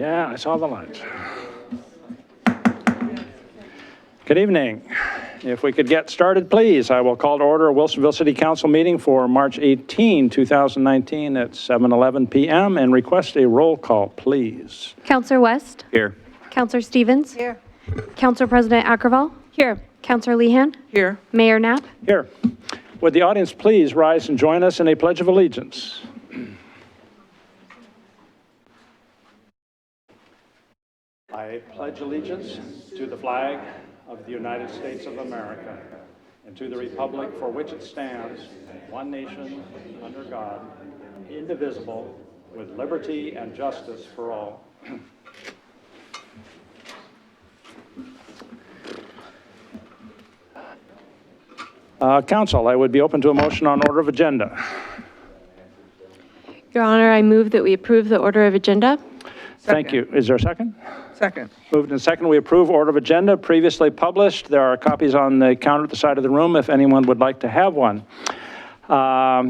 Yeah, I saw the lights. Good evening. If we could get started, please. I will call to order a Wilsonville City Council meeting for March 18, 2019 at 7:11 p.m. and request a roll call, please. Councillor West? Here. Councillor Stevens? Here. Councillor President Ackerval? Here. Councillor Lehan? Here. Mayor Knapp? Here. Would the audience please rise and join us in a pledge of allegiance? I pledge allegiance to the flag of the United States of America and to the republic for which it stands, one nation, under God, indivisible, with liberty and justice for all. Council, I would be open to a motion on order of agenda. Your Honor, I move that we approve the order of agenda. Thank you. Is there a second? Second. Moved and second, we approve order of agenda previously published. There are copies on the counter at the side of the room if anyone would like to have one. That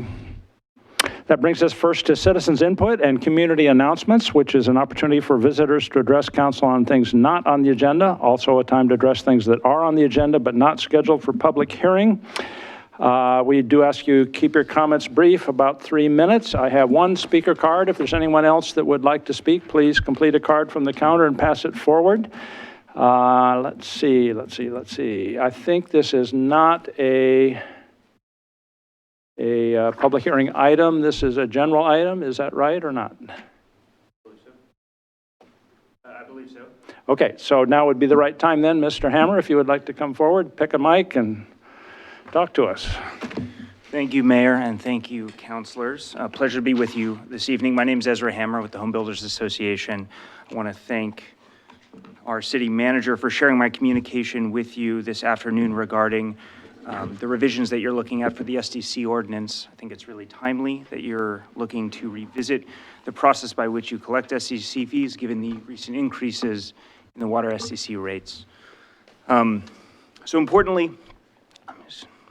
brings us first to citizens input and community announcements, which is an opportunity for visitors to address council on things not on the agenda. Also a time to address things that are on the agenda but not scheduled for public hearing. We do ask you keep your comments brief, about 3 minutes. I have one speaker card. If there's anyone else that would like to speak, please complete a card from the counter and pass it forward. Let's see. I think this is not a public hearing item. This is a general item. Is that right or not? I believe so. Okay, so now would be the right time then, Mr. Hammer, if you would like to come forward, pick a mic and talk to us. Thank you, Mayor, and thank you, councilors. A pleasure to be with you this evening. My name is Ezra Hammer with the Home Builders Association. I want to thank our city manager for sharing my communication with you this afternoon regarding the revisions that you're looking at for the SDC ordinance. I think it's really timely that you're looking to revisit the process by which you collect SDC fees, given the recent increases in the water SDC rates. So importantly,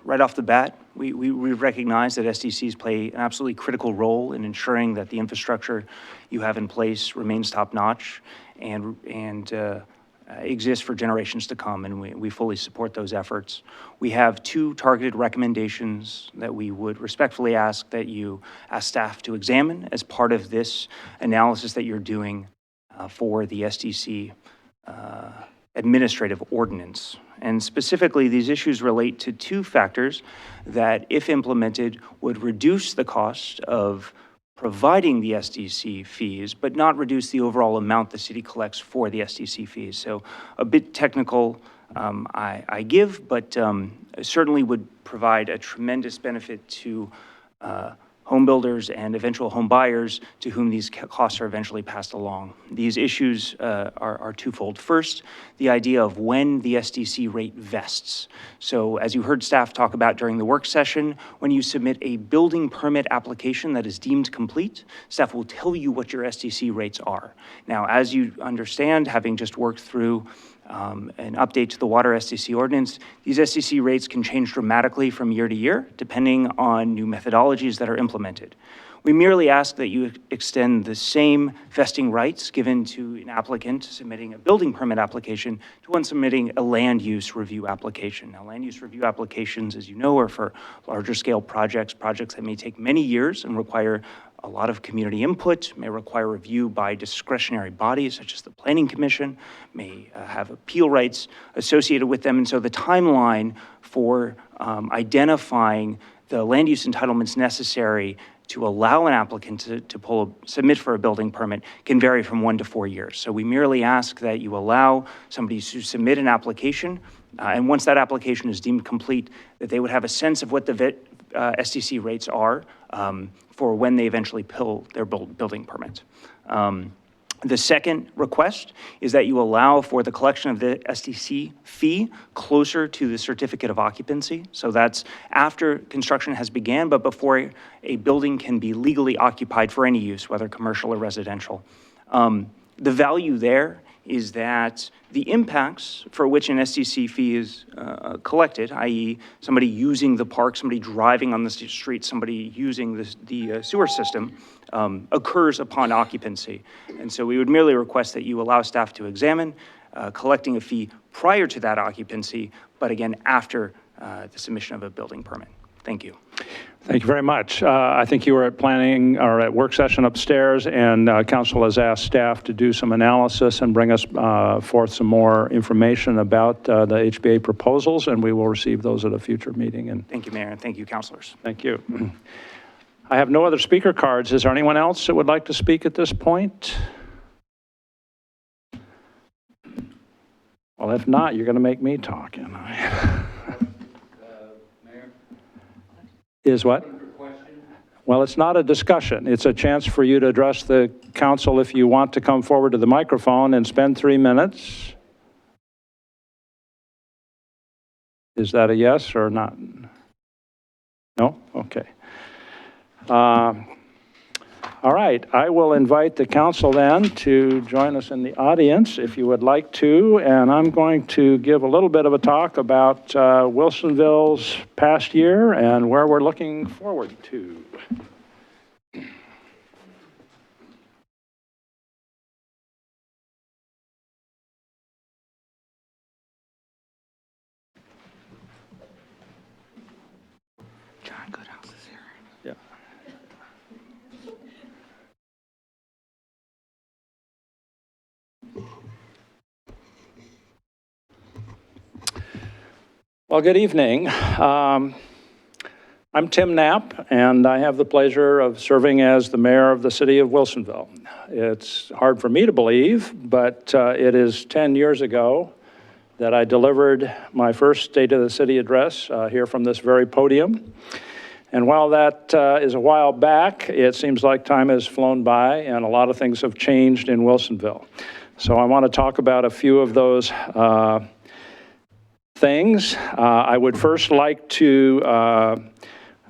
right off the bat, we recognize that SDCs play an absolutely critical role in ensuring that the infrastructure you have in place remains top-notch and exists for generations to come, and we fully support those efforts. We have two targeted recommendations that we would respectfully ask that you ask staff to examine as part of this analysis that you're doing for the SDC administrative ordinance. And specifically, these issues relate to two factors that, if implemented, would reduce the cost of providing the SDC fees, but not reduce the overall amount the city collects for the SDC fees. So a bit technical, I give, but certainly would provide a tremendous benefit to home builders and eventual home buyers to whom these costs are eventually passed along. These issues are twofold. First, the idea of when the SDC rate vests. So as you heard staff talk about during the work session, when you submit a building permit application that is deemed complete, staff will tell you what your SDC rates are. Now, as you understand, having just worked through an update to the water SDC ordinance, these SDC rates can change dramatically from year to year, depending on new methodologies that are implemented. We merely ask that you extend the same vesting rights given to an applicant submitting a building permit application to one submitting a land use review application. Now, land use review applications, as you know, are for larger scale projects that may take many years and require a lot of community input, may require review by discretionary bodies such as the Planning Commission, may have appeal rights associated with them. And so the timeline for identifying the land use entitlements necessary to allow an applicant to submit for a building permit can vary from 1 to 4 years. So we merely ask that you allow somebody to submit an application, and once that application is deemed complete, that they would have a sense of what the SDC rates are for when they eventually pull their building permit. The second request is that you allow for the collection of the SDC fee closer to the certificate of occupancy. So that's after construction has began, but before a building can be legally occupied for any use, whether commercial or residential. The value there is that the impacts for which an SDC fee is collected, i.e. somebody using the park, somebody driving on the street, somebody using the sewer system, occurs upon occupancy. And so we would merely request that you allow staff to examine collecting a fee prior to that occupancy, but again, after the submission of a building permit. Thank you. Thank you very much. I think you were at planning or at work session upstairs, and council has asked staff to do some analysis and bring us forth some more information about the HBA proposals, and we will receive those at a future meeting. And Thank you, Mayor, and thank you, councilors. thank you. I have no other speaker cards. Is there anyone else that would like to speak at this point? Well, if not, you're going to make me talk, you know. Mayor? Is what? Well, it's not a discussion. It's a chance for you to address the council if you want to come forward to the microphone and spend 3 minutes. Is that a yes or not? No? Okay. All right, I will invite the council then to join us in the audience if you would like to, and I'm going to give a little bit of a talk about Wilsonville's past year and where we're looking forward to. John Goodhouse is here. Yeah. Well, good evening. I'm Tim Knapp, and I have the pleasure of serving as the mayor of the city of Wilsonville. It's hard for me to believe, but it is 10 years ago that I delivered my first State of the City address here from this very podium. And while that is a while back, it seems like time has flown by and a lot of things have changed in Wilsonville. So I want to talk about a few of those things. I would first like to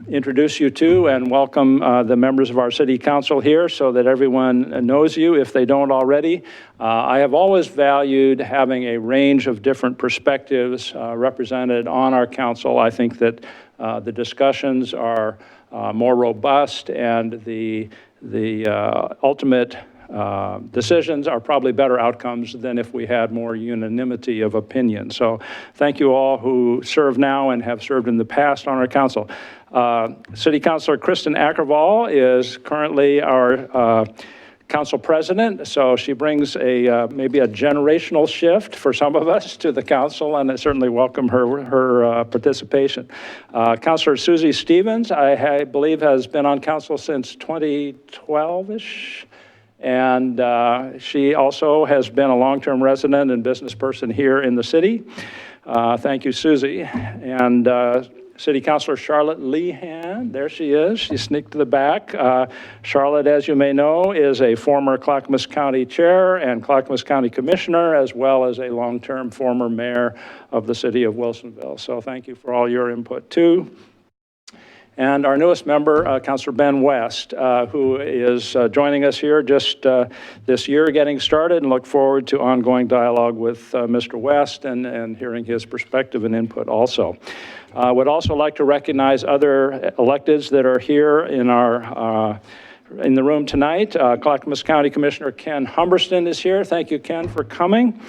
introduce you to and welcome the members of our city council here so that everyone knows you if they don't already. I have always valued having a range of different perspectives represented on our council. I think that the discussions are more robust and the ultimate decisions are probably better outcomes than if we had more unanimity of opinion. So thank you all who serve now and have served in the past on our council. City Councilor Kristen Ackervall is currently our council president, so she brings maybe a generational shift for some of us to the council, and I certainly welcome her participation. Councilor Susie Stevens, I believe, has been on council since 2012-ish. And she also has been a long-term resident and business person here in the city. Thank you, Susie. And City Councilor Charlotte Lehan, there she is. She sneaked to the back. Charlotte, as you may know, is a former Clackamas County Chair and Clackamas County Commissioner, as well as a long-term former mayor of the city of Wilsonville. So thank you for all your input, too. And our newest member, Councilor Ben West, who is joining us here just this year getting started, and look forward to ongoing dialogue with Mr. West and hearing his perspective and input also. Would also like to recognize other electeds that are here in the room tonight. Clackamas County Commissioner Ken Humberston is here. Thank you, Ken, for coming.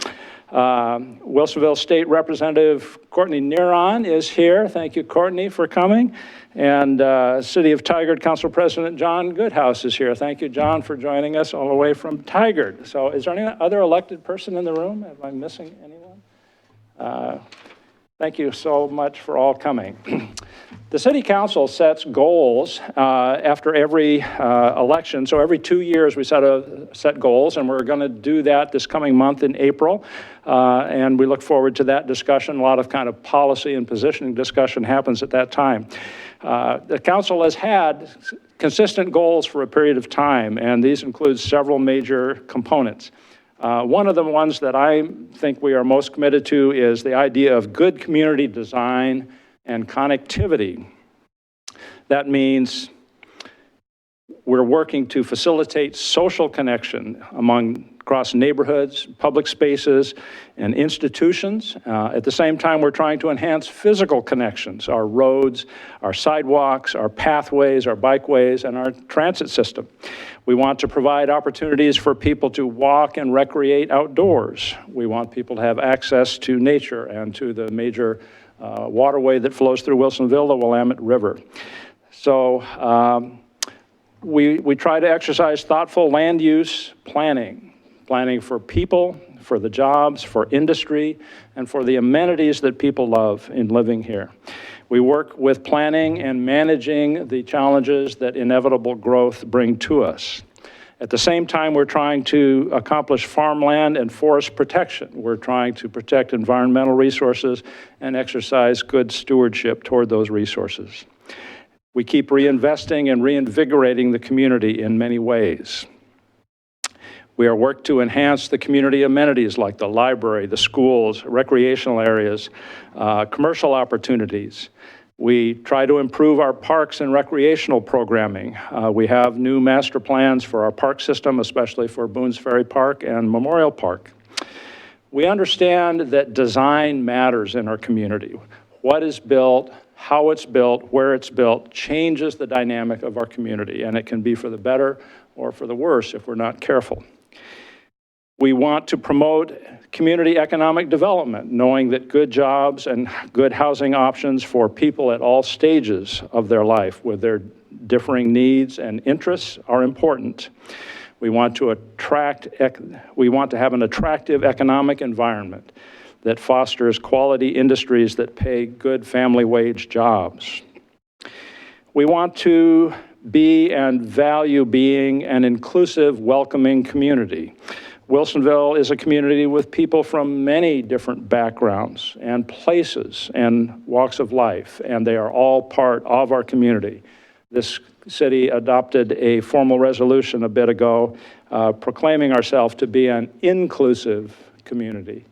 Wilsonville State Representative Courtney Neron is here. Thank you, Courtney, for coming. And City of Tigard Council President John Goodhouse is here. Thank you, John, for joining us all the way from Tigard. So is there any other elected person in the room? Am I missing anyone? Thank you so much for all coming. The City Council sets goals after every election. So every 2 years we set goals, and we're going to do that this coming month in April. And we look forward to that discussion. A lot of kind of policy and positioning discussion happens at that time. The council has had consistent goals for a period of time, and these include several major components. One of the ones that I think we are most committed to is the idea of good community design and connectivity. That means we're working to facilitate social connection among across neighborhoods, public spaces, and institutions. At the same time, we're trying to enhance physical connections, our roads, our sidewalks, our pathways, our bikeways, and our transit system. We want to provide opportunities for people to walk and recreate outdoors. We want people to have access to nature and to the major waterway that flows through Wilsonville, the Willamette River. So we try to exercise thoughtful land use planning for people, for the jobs, for industry, and for the amenities that people love in living here. We work with planning and managing the challenges that inevitable growth bring to us. At the same time, we're trying to accomplish farmland and forest protection. We're trying to protect environmental resources and exercise good stewardship toward those resources. We keep reinvesting and reinvigorating the community in many ways. We are working to enhance the community amenities like the library, the schools, recreational areas, commercial opportunities. We try to improve our parks and recreational programming. We have new master plans for our park system, especially for Boone's Ferry Park and Memorial Park. We understand that design matters in our community. What is built, how it's built, where it's built, changes the dynamic of our community, and it can be for the better or for the worse if we're not careful. We want to promote community economic development, knowing that good jobs and good housing options for people at all stages of their life with their differing needs and interests are important. We want to have an attractive economic environment that fosters quality industries that pay good family wage jobs. We want to be and value being an inclusive, welcoming community. Wilsonville is a community with people from many different backgrounds and places and walks of life, and they are all part of our community. This city adopted a formal resolution a bit ago proclaiming ourselves to be an inclusive community,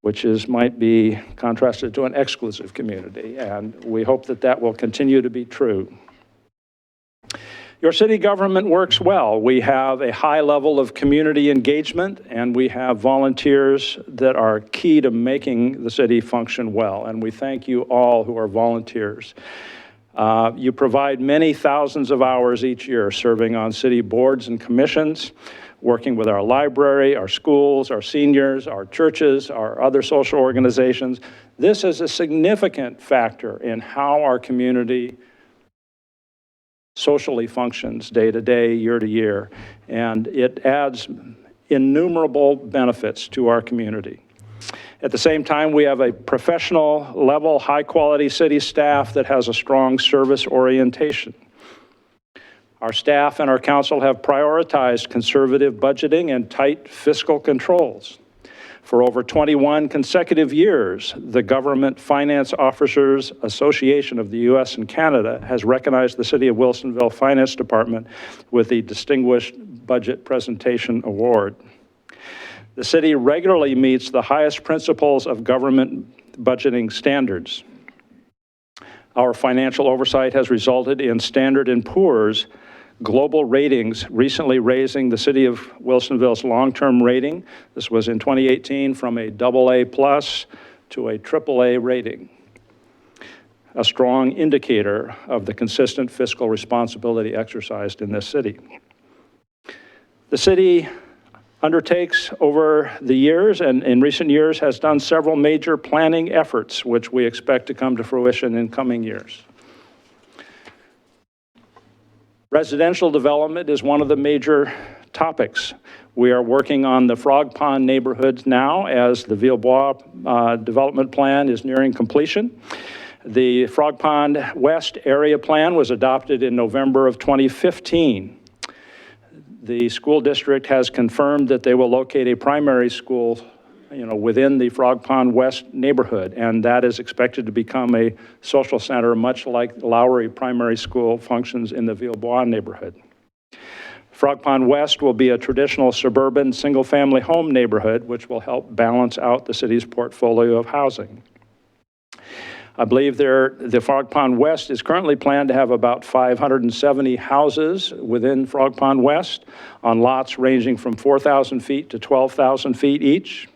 which might be contrasted to an exclusive community, and we hope that that will continue to be true. Your city government works well. We have a high level of community engagement, and we have volunteers that are key to making the city function well, and we thank you all who are volunteers. You provide many thousands of hours each year serving on city boards and commissions, working with our library, our schools, our seniors, our churches, our other social organizations. This is a significant factor in how our community socially functions day to day, year to year, and it adds innumerable benefits to our community. At the same time, we have a professional level, high quality city staff that has a strong service orientation. Our staff and our council have prioritized conservative budgeting and tight fiscal controls. For over 21 consecutive years, the Government Finance Officers Association of the U.S. and Canada has recognized the City of Wilsonville Finance Department with the Distinguished Budget Presentation Award. The city regularly meets the highest principles of government budgeting standards. Our financial oversight has resulted in Standard & Poor's global ratings recently raising the City of Wilsonville's long-term rating. This was in 2018 from a AA+ to a AAA rating, a strong indicator of the consistent fiscal responsibility exercised in this city. The city undertakes over the years and in recent years has done several major planning efforts which we expect to come to fruition in coming years. Residential development is one of the major topics. We are working on the Frog Pond neighborhoods now as the Villebois development plan is nearing completion. The Frog Pond West area plan was adopted in November of 2015. The school district has confirmed that they will locate a primary school within the Frog Pond West neighborhood, and that is expected to become a social center, much like Lowry Primary School functions in the Villebois neighborhood. Frog Pond West will be a traditional suburban single-family home neighborhood, which will help balance out the city's portfolio of housing. I believe the Frog Pond West is currently planned to have about 570 houses within Frog Pond West on lots ranging from 4,000 feet to 12,000 feet each.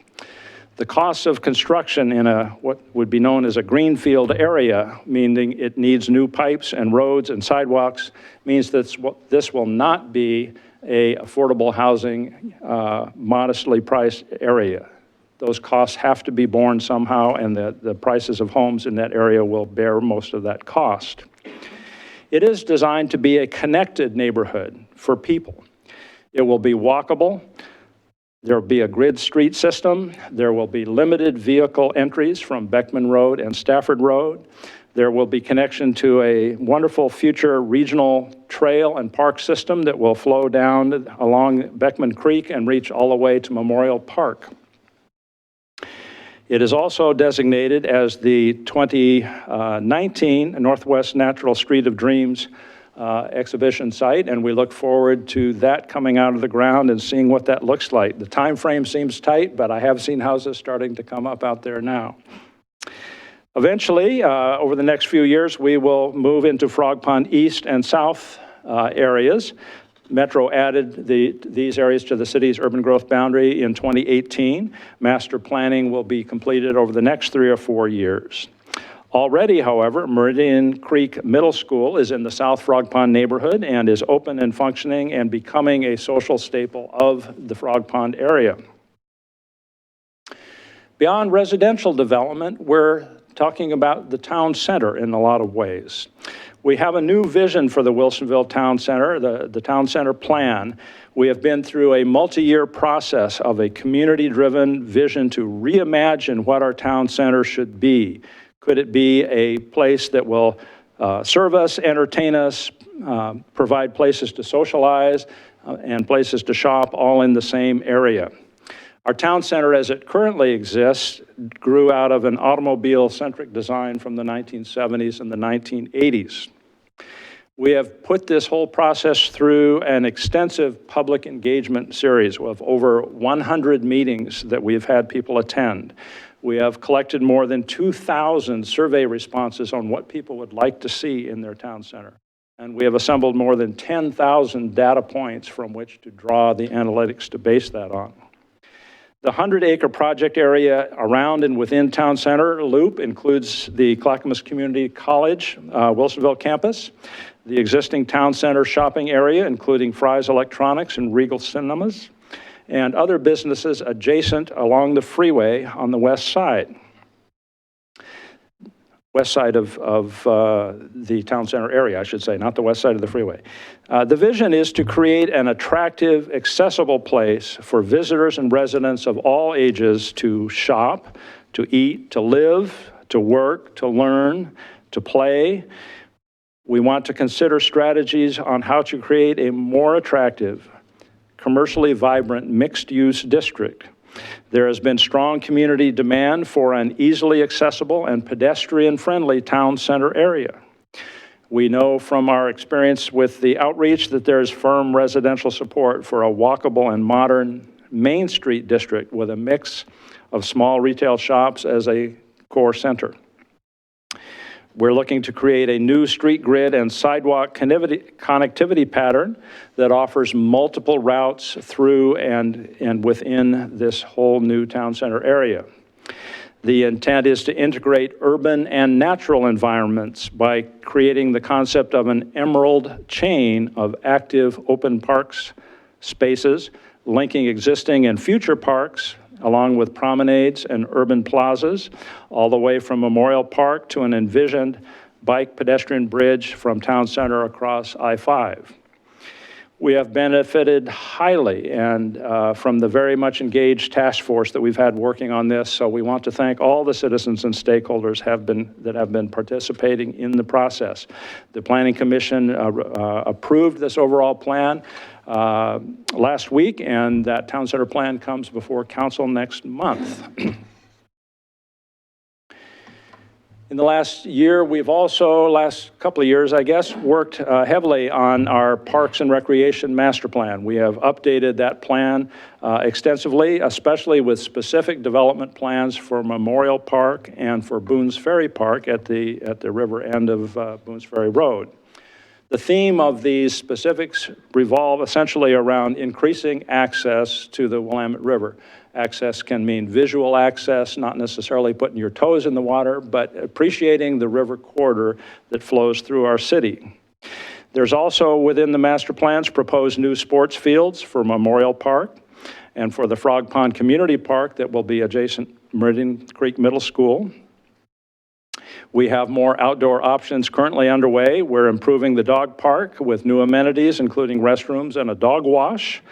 The costs of construction in what would be known as a greenfield area, meaning it needs new pipes and roads and sidewalks, means that this will not be a affordable housing, modestly priced area. Those costs have to be borne somehow, and the prices of homes in that area will bear most of that cost. It is designed to be a connected neighborhood for people. It will be walkable. There will be a grid street system. There will be limited vehicle entries from Beckman Road and Stafford Road. There will be connection to a wonderful future regional trail and park system that will flow down along Beckman Creek and reach all the way to Memorial Park. It is also designated as the 2019 Northwest Natural Street of Dreams exhibition site, and we look forward to that coming out of the ground and seeing what that looks like. The time frame seems tight, but I have seen houses starting to come up out there now. Eventually, over the next few years, we will move into Frog Pond East and South areas. Metro added these areas to the city's urban growth boundary in 2018. Master planning will be completed over the next 3 or 4 years. Already, however, Meridian Creek Middle School is in the South Frog Pond neighborhood and is open and functioning and becoming a social staple of the Frog Pond area. Beyond residential development, we're talking about the town center in a lot of ways. We have a new vision for the Wilsonville Town Center, the Town Center plan. We have been through a multi-year process of a community-driven vision to reimagine what our town center should be. Could it be a place that will serve us, entertain us, provide places to socialize, and places to shop, all in the same area? Our town center, as it currently exists, grew out of an automobile-centric design from the 1970s and the 1980s. We have put this whole process through an extensive public engagement series of over 100 meetings that we've had people attend. We have collected more than 2,000 survey responses on what people would like to see in their town center. And we have assembled more than 10,000 data points from which to draw the analytics to base that on. The 100-acre project area around and within Town Center Loop includes the Clackamas Community College Wilsonville campus, the existing Town Center shopping area, including Fry's Electronics and Regal Cinemas, and other businesses adjacent along the freeway on the west side of the town center area, I should say, not the west side of the freeway. The vision is to create an attractive, accessible place for visitors and residents of all ages to shop, to eat, to live, to work, to learn, to play. We want to consider strategies on how to create a more attractive, commercially vibrant, mixed-use district. There has been strong community demand for an easily accessible and pedestrian-friendly town center area. We know from our experience with the outreach that there is firm residential support for a walkable and modern Main Street district with a mix of small retail shops as a core center. We're looking to create a new street grid and sidewalk connectivity pattern that offers multiple routes through and within this whole new town center area. The intent is to integrate urban and natural environments by creating the concept of an emerald chain of active open parks spaces, linking existing and future parks, along with promenades and urban plazas, all the way from Memorial Park to an envisioned bike pedestrian bridge from Town Center across I-5. We have benefited highly from the very much engaged task force that we've had working on this, so we want to thank all the citizens and stakeholders that have been participating in the process. The Planning Commission approved this overall plan last week, and that town center plan comes before council next month. In the last year, we've also, last couple of years, I guess, worked heavily on our Parks and Recreation Master Plan. We have updated that plan extensively, especially with specific development plans for Memorial Park and for Boone's Ferry Park at the river end of Boone's Ferry Road. The theme of these specifics revolve essentially around increasing access to the Willamette River. Access can mean visual access, not necessarily putting your toes in the water, but appreciating the river corridor that flows through our city. There's also within the master plans proposed new sports fields for Memorial Park and for the Frog Pond Community Park that will be adjacent Meridian Creek Middle School. We have more outdoor options currently underway. We're improving the dog park with new amenities, including restrooms and a dog wash.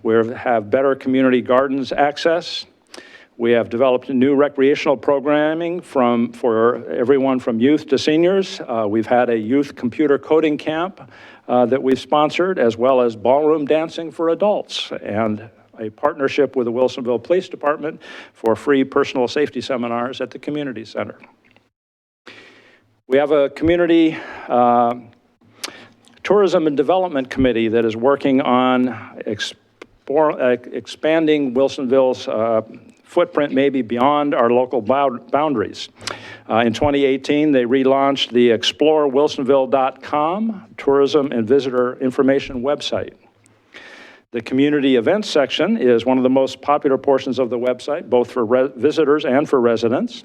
We have better community gardens access. We have developed new recreational programming for everyone from youth to seniors. We've had a youth computer coding camp that we've sponsored, as well as ballroom dancing for adults, and a partnership with the Wilsonville Police Department for free personal safety seminars at the community center. We have a community tourism and development committee that is working on expanding Wilsonville's footprint maybe beyond our local boundaries. In 2018, they relaunched the explorewilsonville.com tourism and visitor information website. The community events section is one of the most popular portions of the website, both for visitors and for residents.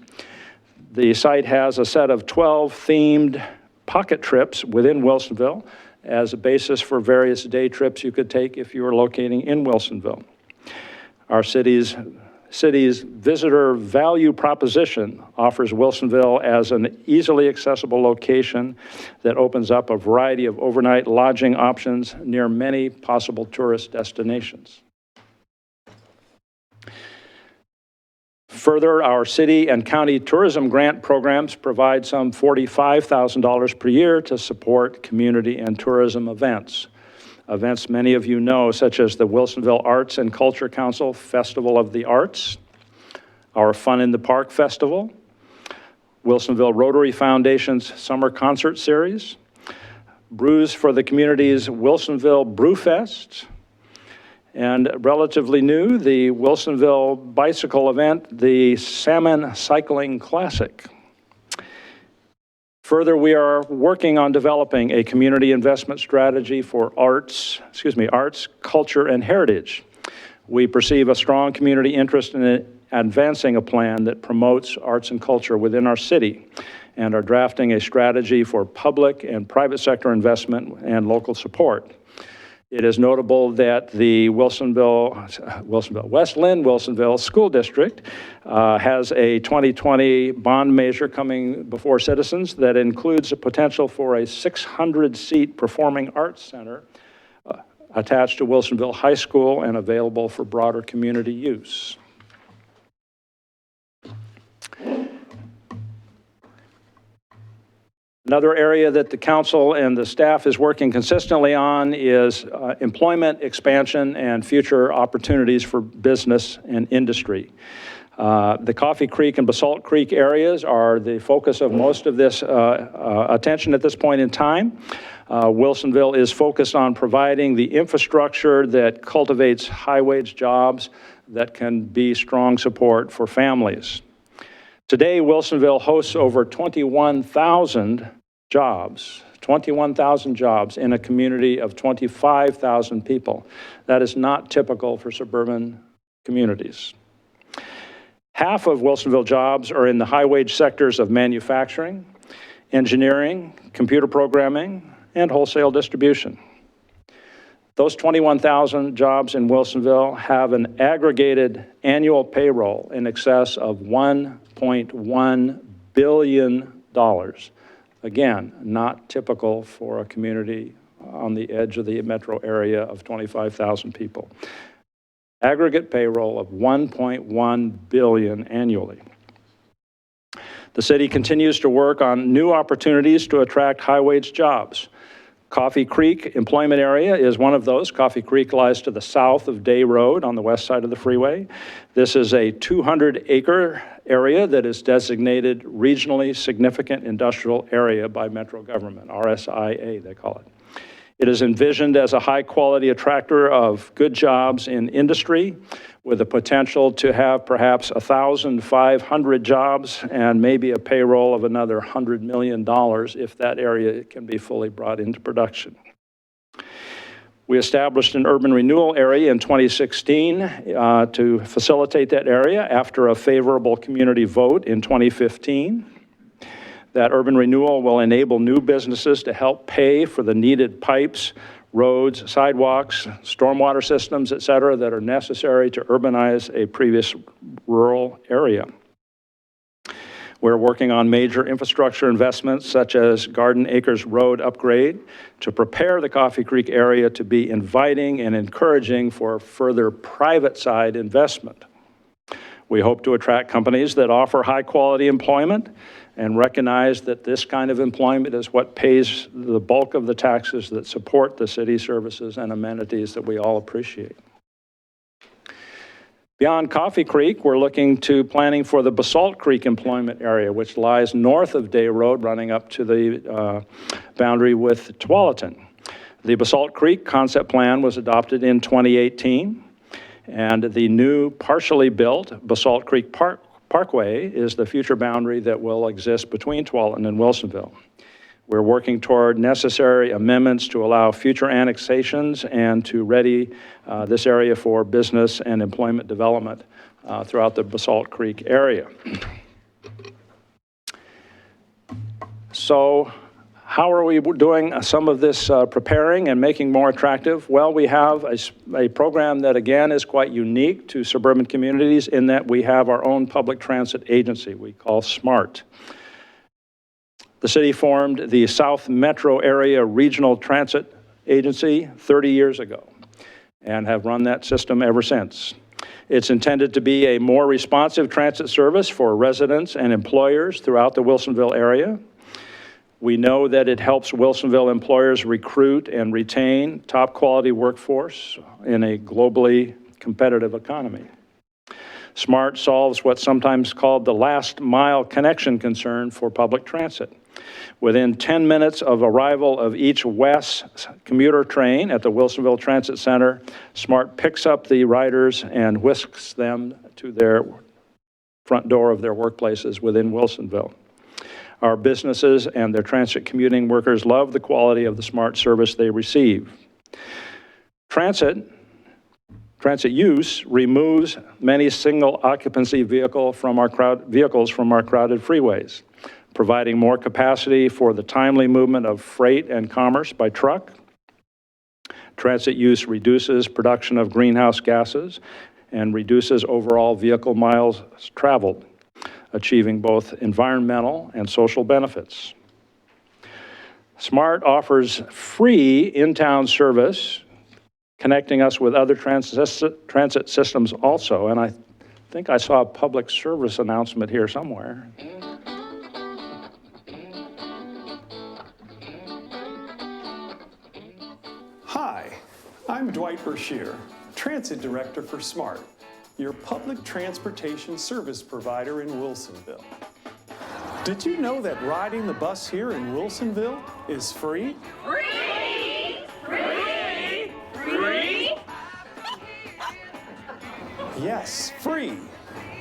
The site has a set of 12 themed pocket trips within Wilsonville as a basis for various day trips you could take if you were locating in Wilsonville. Our city's visitor value proposition offers Wilsonville as an easily accessible location that opens up a variety of overnight lodging options near many possible tourist destinations. Further, our city and county tourism grant programs provide some $45,000 per year to support community and tourism events. Events many of you know, such as the Wilsonville Arts and Culture Council Festival of the Arts, our Fun in the Park Festival, Wilsonville Rotary Foundation's Summer Concert Series, Brews for the Community's Wilsonville Brewfest, and relatively new, the Wilsonville bicycle event, the Salmon Cycling Classic. Further, we are working on developing a community investment strategy for arts, culture, and heritage. We perceive a strong community interest in advancing a plan that promotes arts and culture within our city, and are drafting a strategy for public and private sector investment and local support. It is notable that the West Linn Wilsonville School District has a 2020 bond measure coming before citizens that includes a potential for a 600-seat performing arts center attached to Wilsonville High School and available for broader community use. Another area that the council and the staff is working consistently on is employment expansion and future opportunities for business and industry. The Coffee Creek and Basalt Creek areas are the focus of most of this attention at this point in time. Wilsonville is focused on providing the infrastructure that cultivates high-wage jobs that can be strong support for families. Today, Wilsonville hosts over 21,000 jobs in a community of 25,000 people. That is not typical for suburban communities. Half of Wilsonville jobs are in the high-wage sectors of manufacturing, engineering, computer programming, and wholesale distribution. Those 21,000 jobs in Wilsonville have an aggregated annual payroll in excess of $1.1 billion. Again, not typical for a community on the edge of the metro area of 25,000 people. Aggregate payroll of $1.1 billion annually. The city continues to work on new opportunities to attract high-wage jobs. Coffee Creek employment area is one of those. Coffee Creek lies to the south of Day Road on the west side of the freeway. This is a 200-acre area that is designated regionally significant industrial area by Metro government, RSIA they call it. It is envisioned as a high-quality attractor of good jobs in industry with the potential to have perhaps 1,500 jobs and maybe a payroll of another $100 million if that area can be fully brought into production. We established an urban renewal area in 2016 to facilitate that area after a favorable community vote in 2015. That urban renewal will enable new businesses to help pay for the needed pipes, roads, sidewalks, stormwater systems, et cetera, that are necessary to urbanize a previous rural area. We're working on major infrastructure investments such as Garden Acres Road upgrade to prepare the Coffee Creek area to be inviting and encouraging for further private side investment. We hope to attract companies that offer high quality employment and recognize that this kind of employment is what pays the bulk of the taxes that support the city services and amenities that we all appreciate. Beyond Coffee Creek, we're looking to planning for the Basalt Creek employment area, which lies north of Day Road, running up to the boundary with Tualatin. The Basalt Creek concept plan was adopted in 2018, and the new partially built Basalt Creek Parkway is the future boundary that will exist between Tualatin and Wilsonville. We're working toward necessary amendments to allow future annexations and to ready this area for business and employment development throughout the Basalt Creek area. So how are we doing some of this preparing and making more attractive? Well, we have a program that, again, is quite unique to suburban communities in that we have our own public transit agency we call SMART. The city formed the South Metro Area Regional Transit Agency 30 years ago and have run that system ever since. It's intended to be a more responsive transit service for residents and employers throughout the Wilsonville area. We know that it helps Wilsonville employers recruit and retain top quality workforce in a globally competitive economy. SMART solves what's sometimes called the last mile connection concern for public transit. Within 10 minutes of arrival of each west commuter train at the Wilsonville Transit Center, SMART picks up the riders and whisks them to their front door of their workplaces within Wilsonville. Our businesses and their transit commuting workers love the quality of the SMART service they receive. Transit use removes many single occupancy vehicles from our crowded freeways, providing more capacity for the timely movement of freight and commerce by truck. Transit use reduces production of greenhouse gases and reduces overall vehicle miles traveled, achieving both environmental and social benefits. SMART offers free in-town service, connecting us with other transit systems also, and I think I saw a public service announcement here somewhere. Hi, I'm Dwight Brashear, Transit Director for SMART, your public transportation service provider in Wilsonville. Did you know that riding the bus here in Wilsonville is free? Free! Free! Free! Yes, free.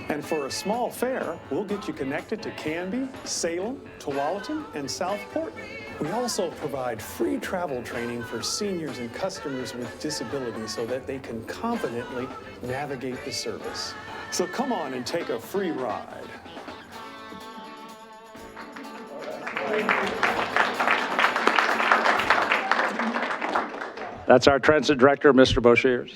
And for a small fare, we'll get you connected to Canby, Salem, Tualatin, and South Portland. We also provide free travel training for seniors and customers with disabilities so that they can confidently navigate the service. So come on and take a free ride. That's our transit director, Mr. Boshier.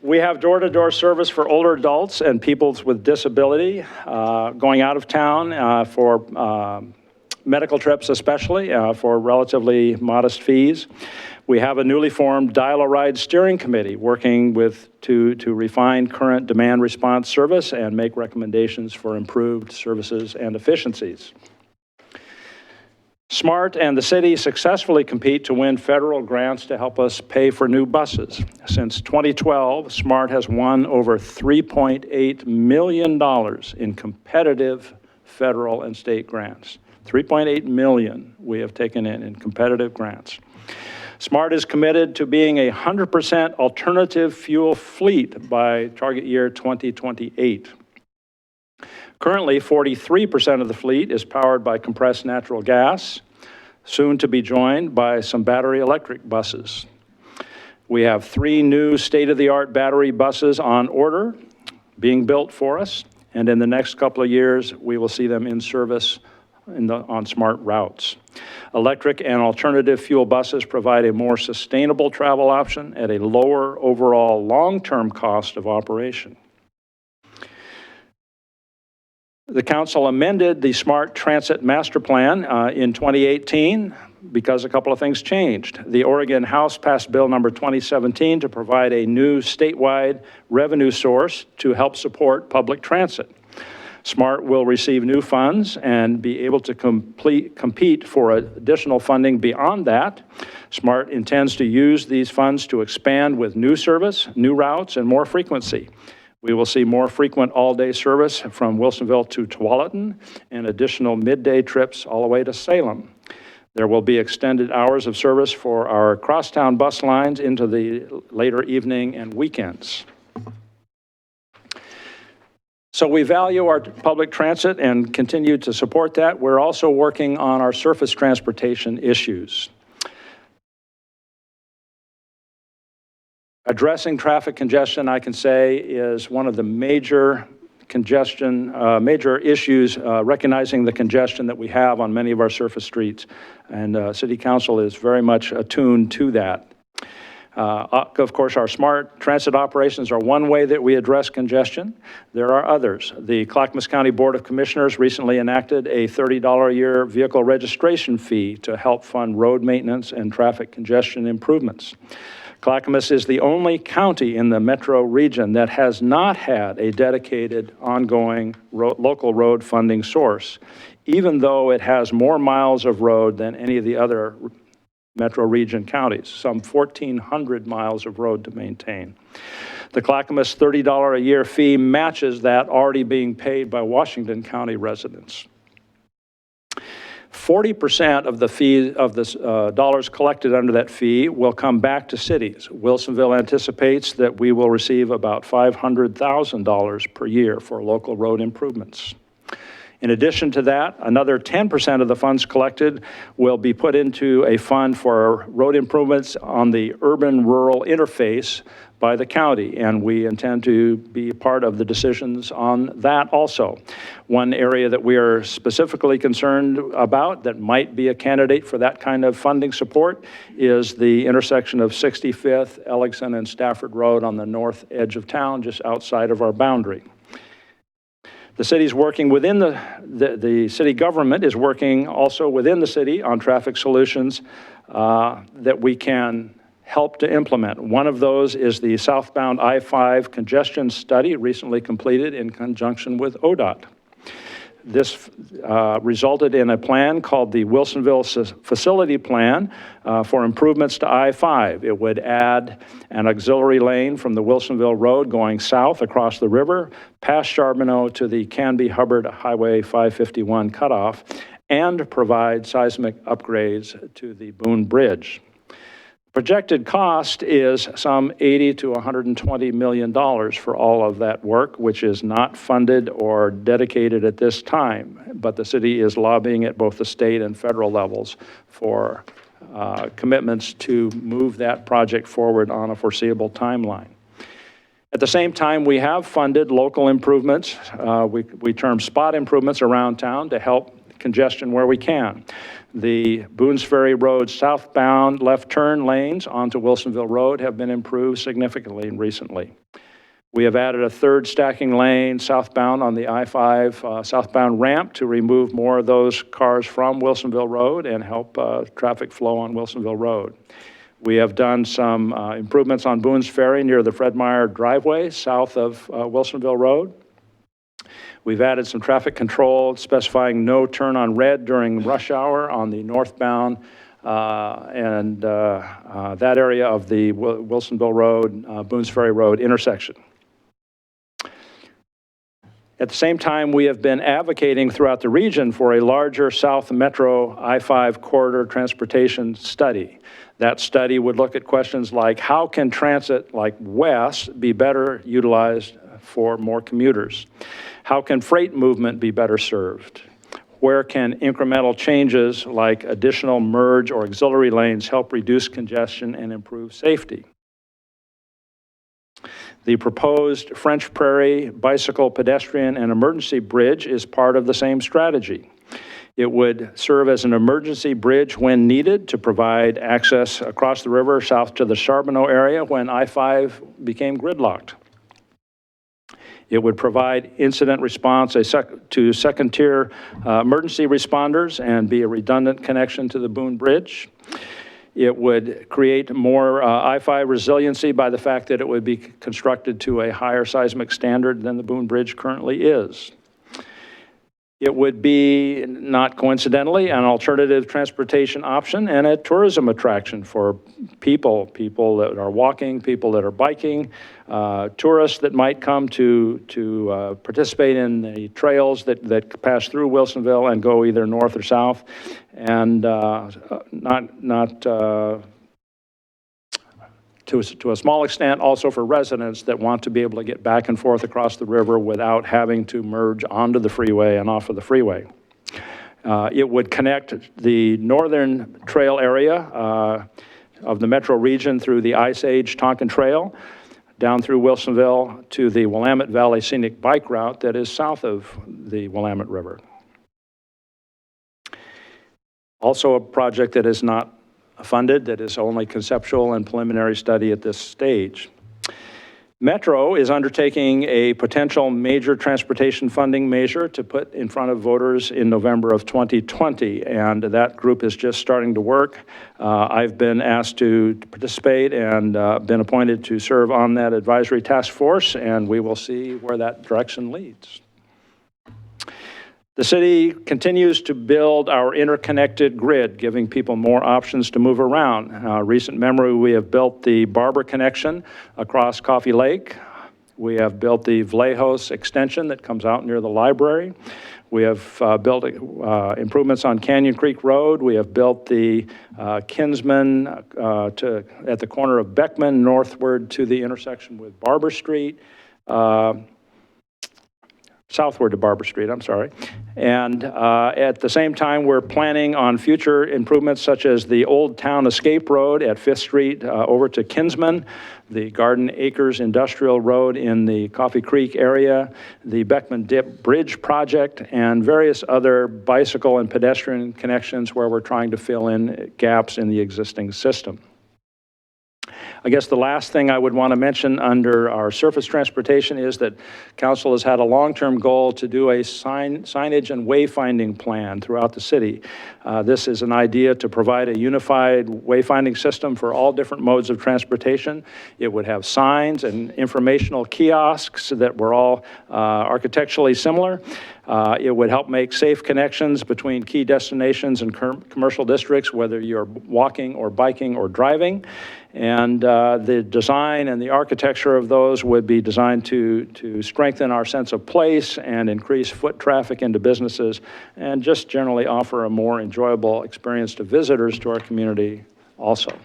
We have door-to-door service for older adults and people with disability going out of town for medical trips especially for relatively modest fees. We have a newly formed Dial-A-Ride Steering Committee working to refine current demand response service and make recommendations for improved services and efficiencies. SMART and the city successfully compete to win federal grants to help us pay for new buses. Since 2012, SMART has won over $3.8 million in competitive federal and state grants. $3.8 million we have taken in competitive grants. SMART is committed to being a 100% alternative fuel fleet by target year 2028. Currently, 43% of the fleet is powered by compressed natural gas, soon to be joined by some battery electric buses. We have 3 new state-of-the-art battery buses on order being built for us, and in the next couple of years, we will see them in service on SMART routes. Electric and alternative fuel buses provide a more sustainable travel option at a lower overall long-term cost of operation. The council amended the Smart Transit Master Plan in 2018 because a couple of things changed. The Oregon House passed Bill number 2017 to provide a new statewide revenue source to help support public transit. SMART will receive new funds and be able to compete for additional funding beyond that. SMART intends to use these funds to expand with new service, new routes, and more frequency. We will see more frequent all-day service from Wilsonville to Tualatin and additional midday trips all the way to Salem. There will be extended hours of service for our crosstown bus lines into the later evening and weekends. So we value our public transit and continue to support that. We're also working on our surface transportation issues. Addressing traffic congestion, I can say, is one of the major issues, recognizing the congestion that we have on many of our surface streets. And City Council is very much attuned to that. Of course, our smart transit operations are one way that we address congestion. There are others. The Clackamas County Board of Commissioners recently enacted a $30 a year vehicle registration fee to help fund road maintenance and traffic congestion improvements. Clackamas is the only county in the metro region that has not had a dedicated ongoing local road funding source, even though it has more miles of road than any of the other metro region counties, some 1,400 miles of road to maintain. The Clackamas $30 a year fee matches that already being paid by Washington County residents. 40% of the fee of the dollars collected under that fee will come back to cities. Wilsonville anticipates that we will receive about $500,000 per year for local road improvements. In addition to that, another 10% of the funds collected will be put into a fund for road improvements on the urban-rural interface by the county, and we intend to be part of the decisions on that also. One area that we are specifically concerned about that might be a candidate for that kind of funding support is the intersection of 65th, Elligson, and Stafford Road on the north edge of town, just outside of our boundary. The city's working within the city government is working also within the city on traffic solutions that we can help to implement. One of those is the Southbound I-5 congestion study recently completed in conjunction with ODOT. This resulted in a plan called the Wilsonville Facility Plan for improvements to I-5. It would add an auxiliary lane from the Wilsonville Road going south across the river, past Charbonneau to the Canby-Hubbard Highway 551 cutoff, and provide seismic upgrades to the Boone Bridge. Projected cost is some $80 to $120 million for all of that work, which is not funded or dedicated at this time, but the city is lobbying at both the state and federal levels for commitments to move that project forward on a foreseeable timeline. At the same time, we have funded local improvements. We term spot improvements around town to help congestion where we can. The Boones Ferry Road southbound left turn lanes onto Wilsonville Road have been improved significantly recently. We have added a third stacking lane southbound on the I-5 southbound ramp to remove more of those cars from Wilsonville Road and help traffic flow on Wilsonville Road. We have done some improvements on Boones Ferry near the Fred Meyer driveway south of Wilsonville Road. We've added some traffic control specifying no turn on red during rush hour on the northbound that area of the Wilsonville Road, Boones Ferry Road intersection. At the same time, we have been advocating throughout the region for a larger South Metro I-5 corridor transportation study. That study would look at questions like, how can transit like west be better utilized for more commuters? How can freight movement be better served? Where can incremental changes like additional merge or auxiliary lanes help reduce congestion and improve safety? The proposed French Prairie bicycle, pedestrian, and emergency bridge is part of the same strategy. It would serve as an emergency bridge when needed to provide access across the river south to the Charbonneau area when I-5 became gridlocked. It would provide incident response to second-tier emergency responders and be a redundant connection to the Boone Bridge. It would create more I-5 resiliency by the fact that it would be constructed to a higher seismic standard than the Boone Bridge currently is. It would be, not coincidentally, an alternative transportation option and a tourism attraction for people that are walking, people that are biking, tourists that might come to participate in the trails that pass through Wilsonville and go either north or south, and to a small extent also for residents that want to be able to get back and forth across the river without having to merge onto the freeway and off of the freeway. It would connect the northern trail area of the metro region through the Ice Age Tonkin Trail, down through Wilsonville to the Willamette Valley Scenic Bike Route that is south of the Willamette River. Also a project that is not funded, that is only conceptual and preliminary study at this stage. Metro is undertaking a potential major transportation funding measure to put in front of voters in November of 2020, and that group is just starting to work. I've been asked to participate and been appointed to serve on that advisory task force, and we will see where that direction leads. The city continues to build our interconnected grid, giving people more options to move around. Recent memory, we have built the Barber connection across Coffee Lake. We have built the Vallejos extension that comes out near the library. We have built improvements on Canyon Creek Road. We have built the Kinsman at the corner of Beckman northward to the intersection with Barber Street. Southward to Barber Street, I'm sorry. And at the same time, we're planning on future improvements such as the Old Town Escape Road at 5th Street over to Kinsman, the Garden Acres Industrial Road in the Coffee Creek area, the Beckman Dip Bridge project, and various other bicycle and pedestrian connections where we're trying to fill in gaps in the existing system. I guess the last thing I would want to mention under our surface transportation is that council has had a long-term goal to do a signage and wayfinding plan throughout the city. This is an idea to provide a unified wayfinding system for all different modes of transportation. It would have signs and informational kiosks that were all architecturally similar. It would help make safe connections between key destinations and commercial districts, whether you're walking or biking or driving. And the design and the architecture of those would be designed to strengthen our sense of place and increase foot traffic into businesses and just generally offer a more enjoyable experience to visitors to our community also.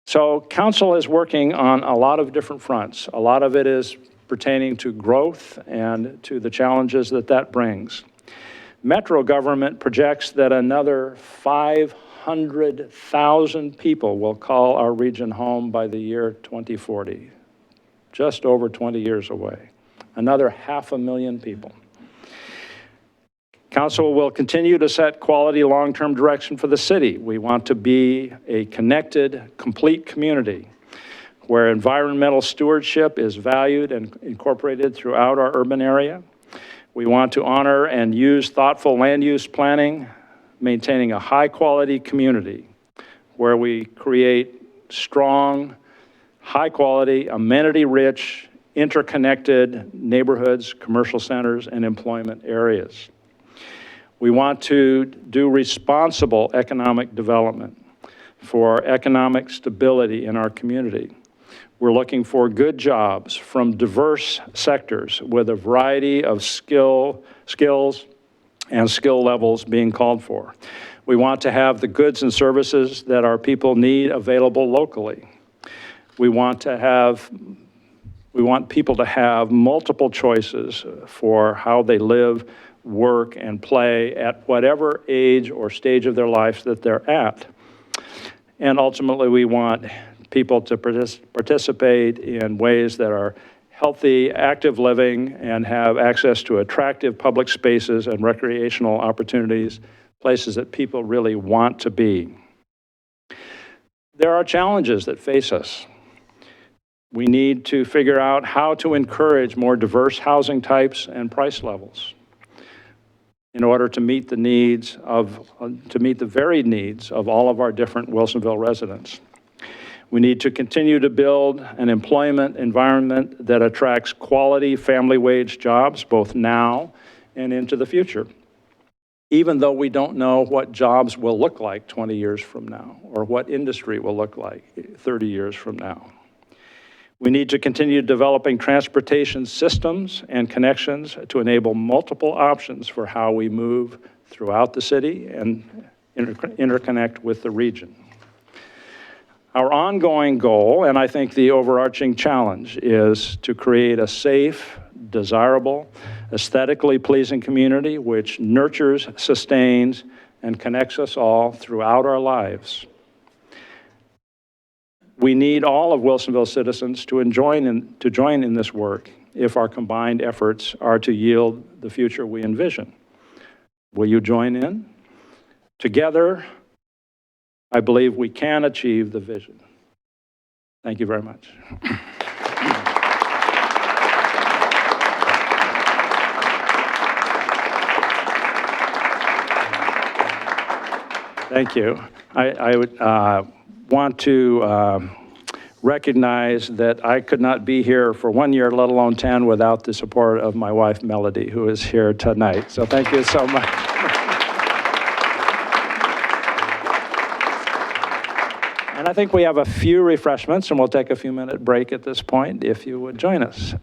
So council is working on a lot of different fronts. A lot of it is pertaining to growth and to the challenges that brings. Metro government projects that another 500,000 people will call our region home by the year 2040, just over 20 years away. Another 500,000 people. Council will continue to set quality long-term direction for the city. We want to be a connected, complete community where environmental stewardship is valued and incorporated throughout our urban area. We want to honor and use thoughtful land use planning, maintaining a high-quality community where we create strong, high-quality, amenity-rich, interconnected neighborhoods, commercial centers, and employment areas. We want to do responsible economic development for economic stability in our community. We're looking for good jobs from diverse sectors with a variety of skills and skill levels being called for. We want to have the goods and services that our people need available locally. We want people to have multiple choices for how they live, work, and play at whatever age or stage of their life that they're at. And ultimately, we want people to participate in ways that are healthy, active living, and have access to attractive public spaces and recreational opportunities, places that people really want to be. There are challenges that face us. We need to figure out how to encourage more diverse housing types and price levels in order to meet the varied needs of all of our different Wilsonville residents. We need to continue to build an employment environment that attracts quality family wage jobs, both now and into the future, even though we don't know what jobs will look like 20 years from now, or what industry will look like 30 years from now. We need to continue developing transportation systems and connections to enable multiple options for how we move throughout the city and interconnect with the region. Our ongoing goal, and I think the overarching challenge, is to create a safe, desirable, aesthetically pleasing community which nurtures, sustains, and connects us all throughout our lives. We need all of Wilsonville citizens to join in this work if our combined efforts are to yield the future we envision. Will you join in? Together, I believe we can achieve the vision. Thank you very much. Thank you. I would want to recognize that I could not be here for 1 year, let alone 10, without the support of my wife, Melody, who is here tonight. So thank you so much. And I think we have a few refreshments, and we'll take a few-minute break at this point, if you would join us.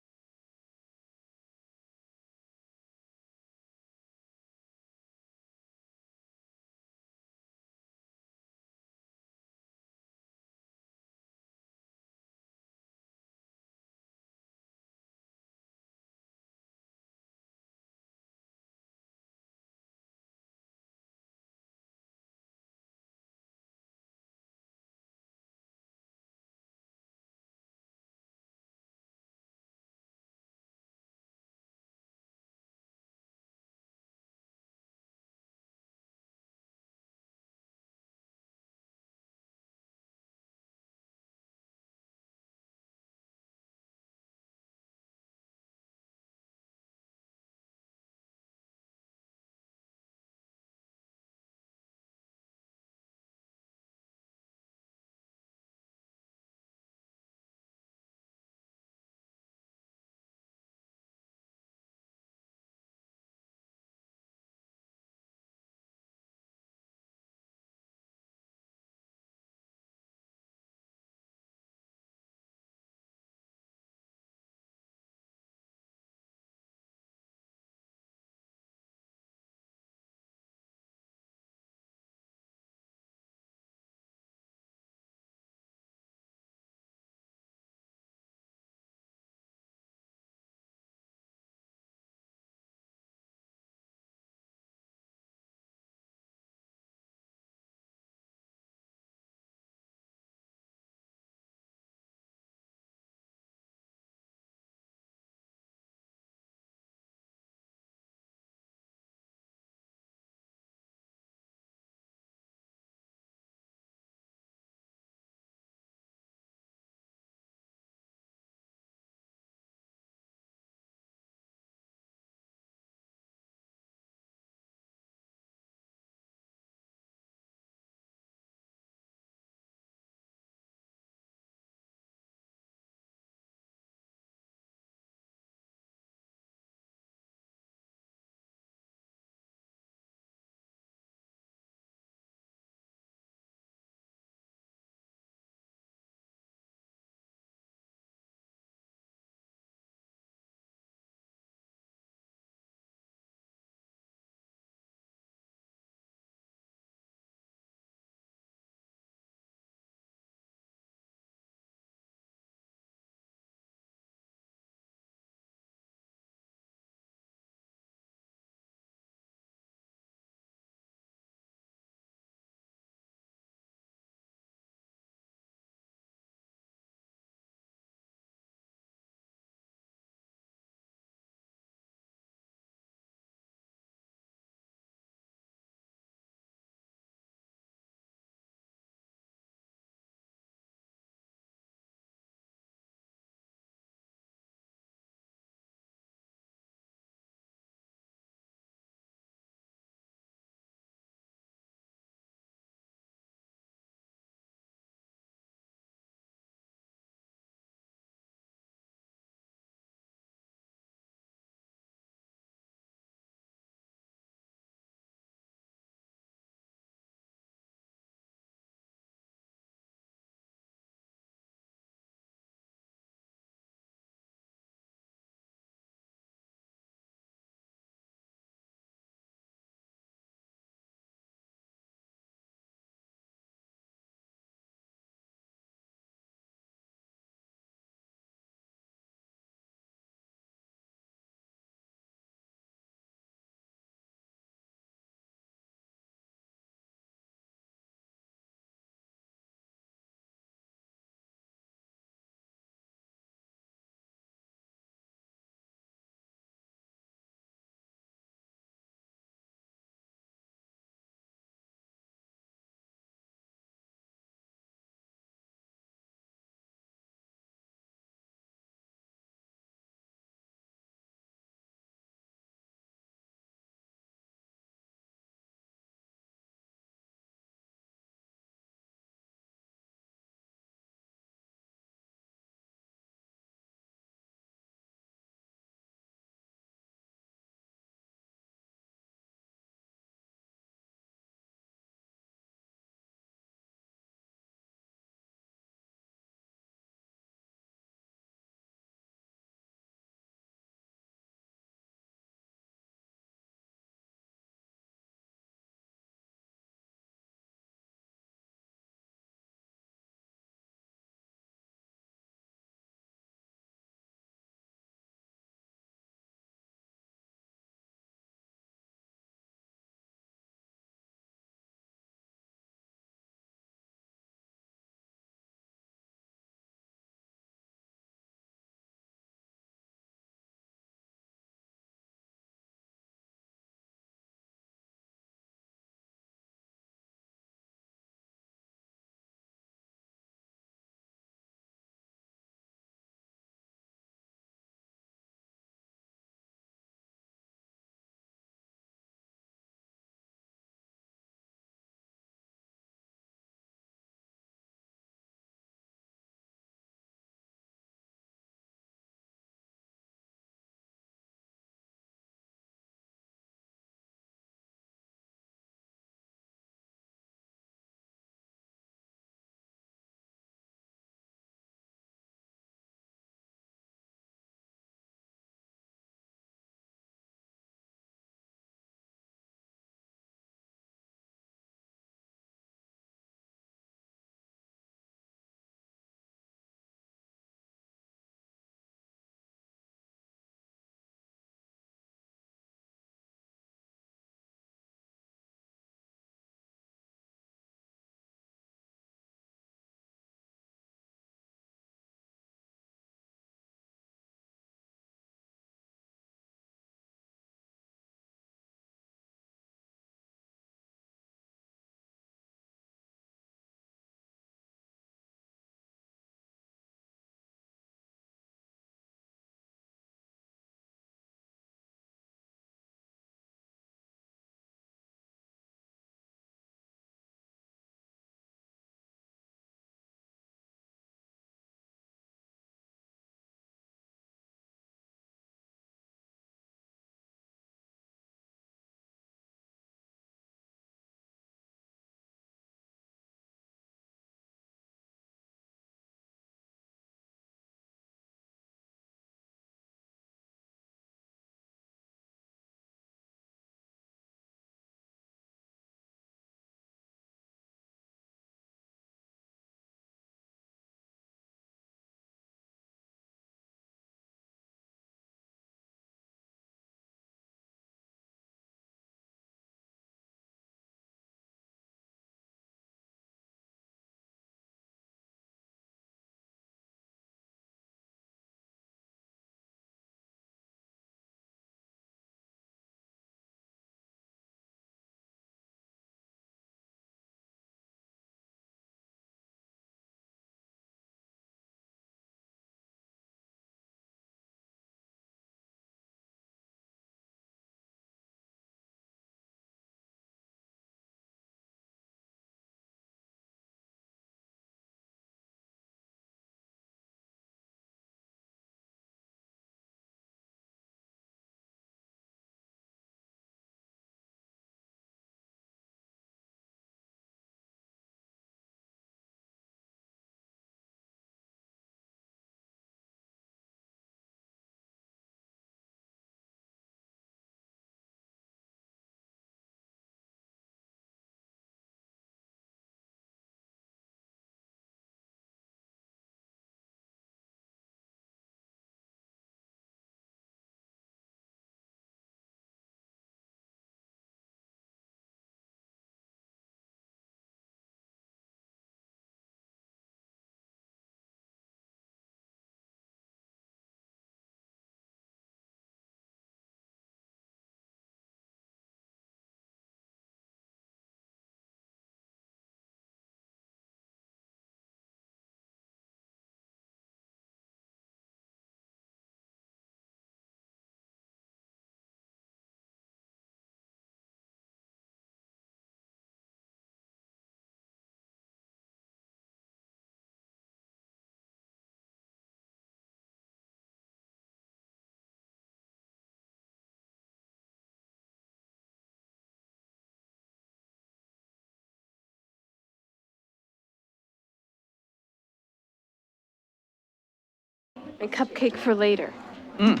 A cupcake for later. The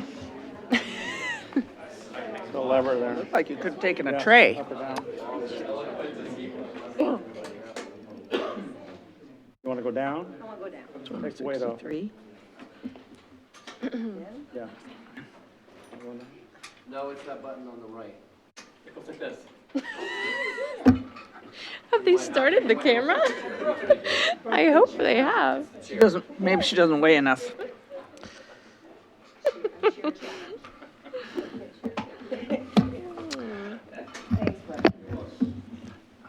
lever there. Looked like you could have taken a tray. Up or down. You want to go down? I want to go down. Take the weight off. 3. Yeah. No, it's that button on the right. It goes like this. Have they started the camera? I hope they have. Maybe she doesn't weigh enough.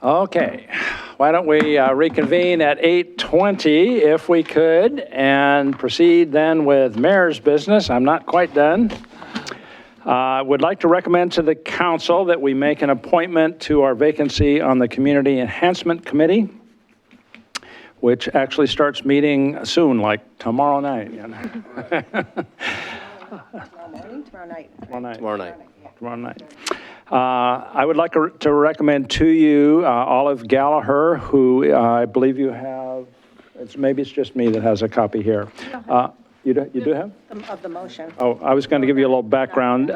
Okay, why don't we reconvene at 8:20 if we could, and proceed then with mayor's business. I'm not quite done. Would like to recommend to the council that we make an appointment to our vacancy on the Community Enhancement Committee, which actually starts meeting soon, like tomorrow night. Tomorrow night. Tomorrow night. Tomorrow night. I would like to recommend to you Olive Gallagher, who I believe you have, maybe it's just me that has a copy here. You do have? Of the motion. Oh, I was going to give you a little background.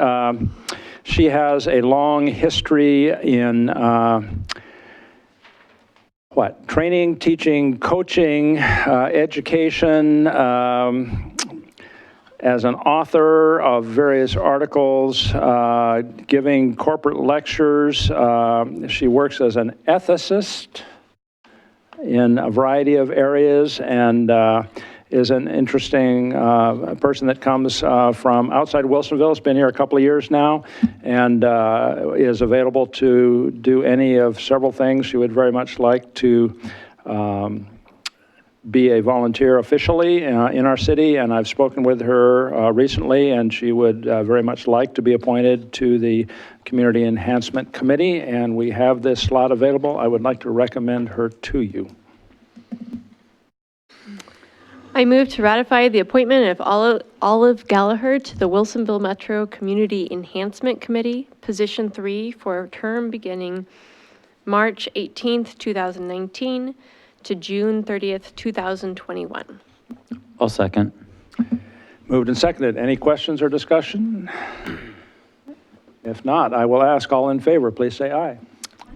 She has a long history in training, teaching, coaching, education, as an author of various articles, giving corporate lectures. She works as an ethicist in a variety of areas, and is an interesting person that comes from outside Wilsonville. Has been here a couple of years now, and is available to do any of several things. She would very much like to be a volunteer officially in our city, and I've spoken with her recently, and she would very much like to be appointed to the Community Enhancement Committee, and we have this slot available. I would like to recommend her to you. I move to ratify the appointment of Olive Gallagher to the Wilsonville Metro Community Enhancement Committee, Position 3, for a term beginning March 18th, 2019 to June 30th, 2021. I'll second. Moved and seconded. Any questions or discussion? If not, I will ask. All in favor, please say aye.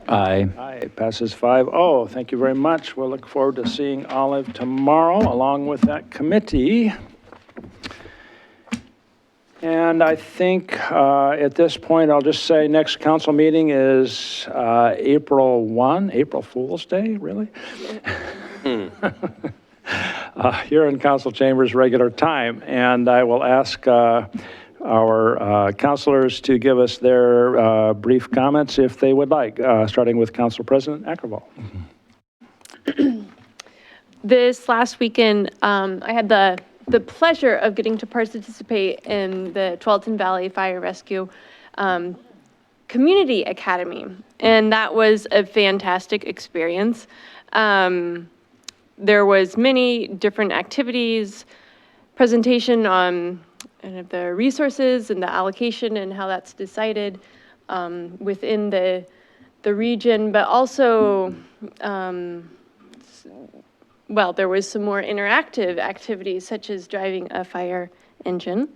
Aye. Aye, passes 5-0. Thank you very much. We'll look forward to seeing Olive tomorrow along with that committee. And I think at this point, I'll just say next council meeting is April 1, April Fool's Day, really? Here in council chambers, regular time. And I will ask our councilors to give us their brief comments if they would like, starting with Council President Ackervall. This last weekend, I had the pleasure of getting to participate in the Tualatin Valley Fire Rescue Community Academy, and that was a fantastic experience. There was many different activities, presentation on the resources and the allocation and how that's decided within the region, but also, well, there was some more interactive activities such as driving a fire engine,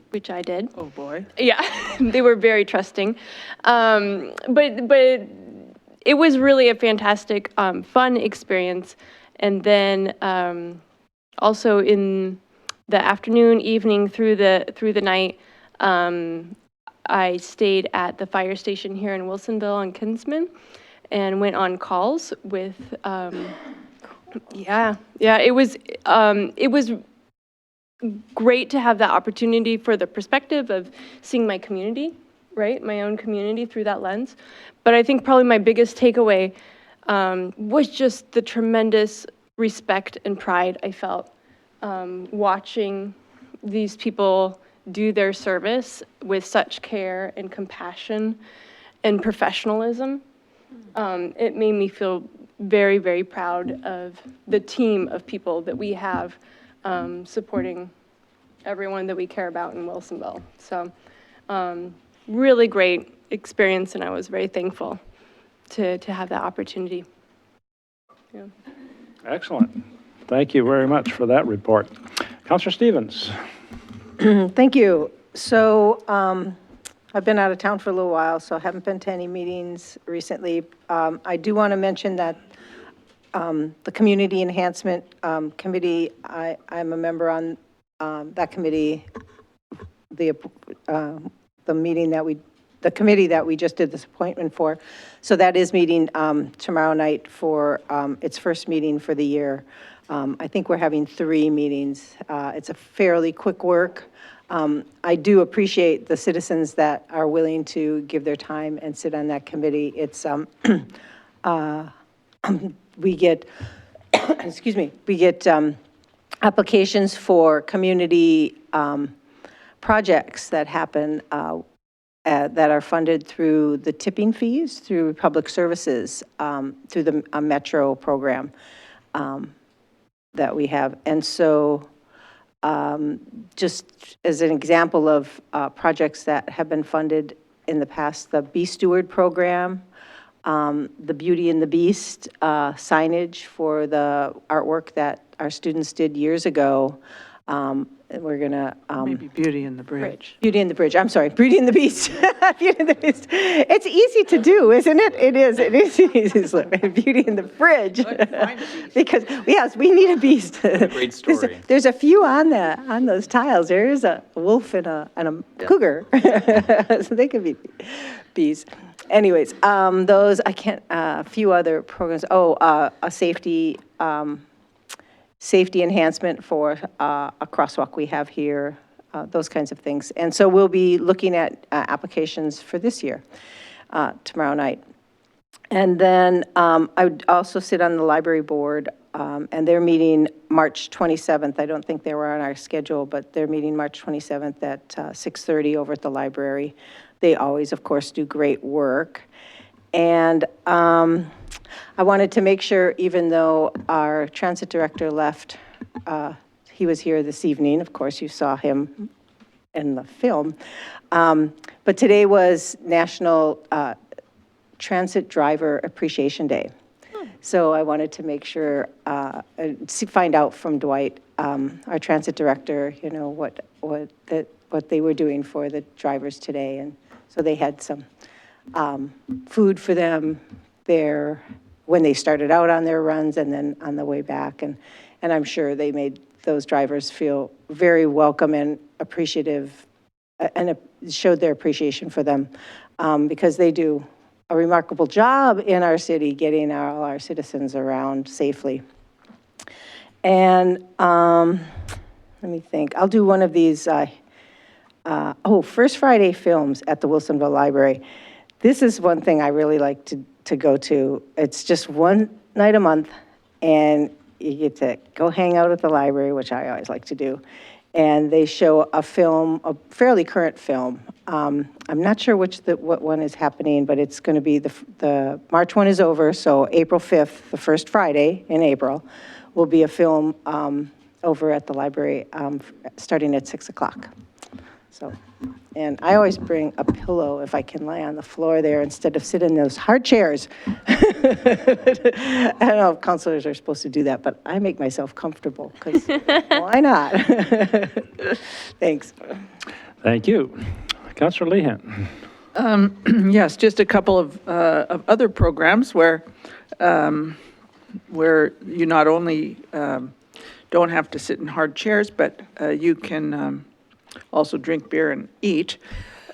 which I did. Oh, boy. Yeah, they were very trusting. But it was really a fantastic, fun experience. And then also in the afternoon, evening, through the night, I stayed at the fire station here in Wilsonville on Kinsman and went on calls with, it was great to have that opportunity for the perspective of seeing my community, right? My own community through that lens. But I think probably my biggest takeaway was just the tremendous respect and pride I felt watching these people do their service with such care and compassion and professionalism. It made me feel very, very proud of the team of people that we have supporting everyone that we care about in Wilsonville. So really great experience, and I was very thankful to have that opportunity. Yeah. Excellent. Thank you very much for that report. Counselor Stevens. Thank you. So I've been out of town for a little while, so I haven't been to any meetings recently. I do want to mention that the Community Enhancement Committee, I'm a member on that committee, the committee that we just did this appointment for. So that is meeting tomorrow night for its first meeting for the year. I think we're having 3 meetings. It's a fairly quick work. I do appreciate the citizens that are willing to give their time and sit on that committee. It's, we get, excuse me, we get applications for community projects that happen that are funded through the tipping fees, through public services, through the Metro program that we have. And so just as an example of projects that have been funded in the past, the Bee Steward program, the Beauty and the Beast signage for the artwork that our students did years ago. We're gonna Maybe Beauty and the Bridge. Beauty and the Bridge. I'm sorry, Beauty and the Beast. Beauty and the Beast. It's easy to do, isn't it? It is. It is easy. Beauty and the Bridge. Because yes, we need a beast. Great story. There's a few on those tiles. There is a wolf and a cougar, so they could be bees. Anyways, those I can't. A few other programs. Oh, a safety enhancement for a crosswalk we have here, those kinds of things. And so we'll be looking at applications for this year, tomorrow night. And then I would also sit on the library board, and they're meeting March 27th. I don't think they were on our schedule, but they're meeting March 27th at 6:30 over at the library. They always, of course, do great work. And I wanted to make sure, even though our transit director left, he was here this evening. Of course, you saw him in the film. But today was National Transit Driver Appreciation Day. So I wanted to make sure, find out from Dwight, our transit director, you know, what they were doing for the drivers today. And so they had some food for them there when they started out on their runs and then on the way back. And I'm sure they made those drivers feel very welcome and appreciative and showed their appreciation for them because they do a remarkable job in our city getting all our citizens around safely. And let me think. I'll do one of these, First Friday films at the Wilsonville Library. This is one thing I really like to go to. It's just one night a month, and you get to go hang out at the library, which I always like to do. And they show a film, a fairly current film. I'm not sure what one is happening, but it's going to be the March one is over, so April 5th, the first Friday in April, will be a film over at the library starting at 6 o'clock. So, and I always bring a pillow if I can lie on the floor there instead of sit in those hard chairs. I don't know if counselors are supposed to do that, but I make myself comfortable because why not? Thanks. Thank you. Counselor Lehan. Yes, just a couple of other programs where you not only don't have to sit in hard chairs, but you can also drink beer and eat,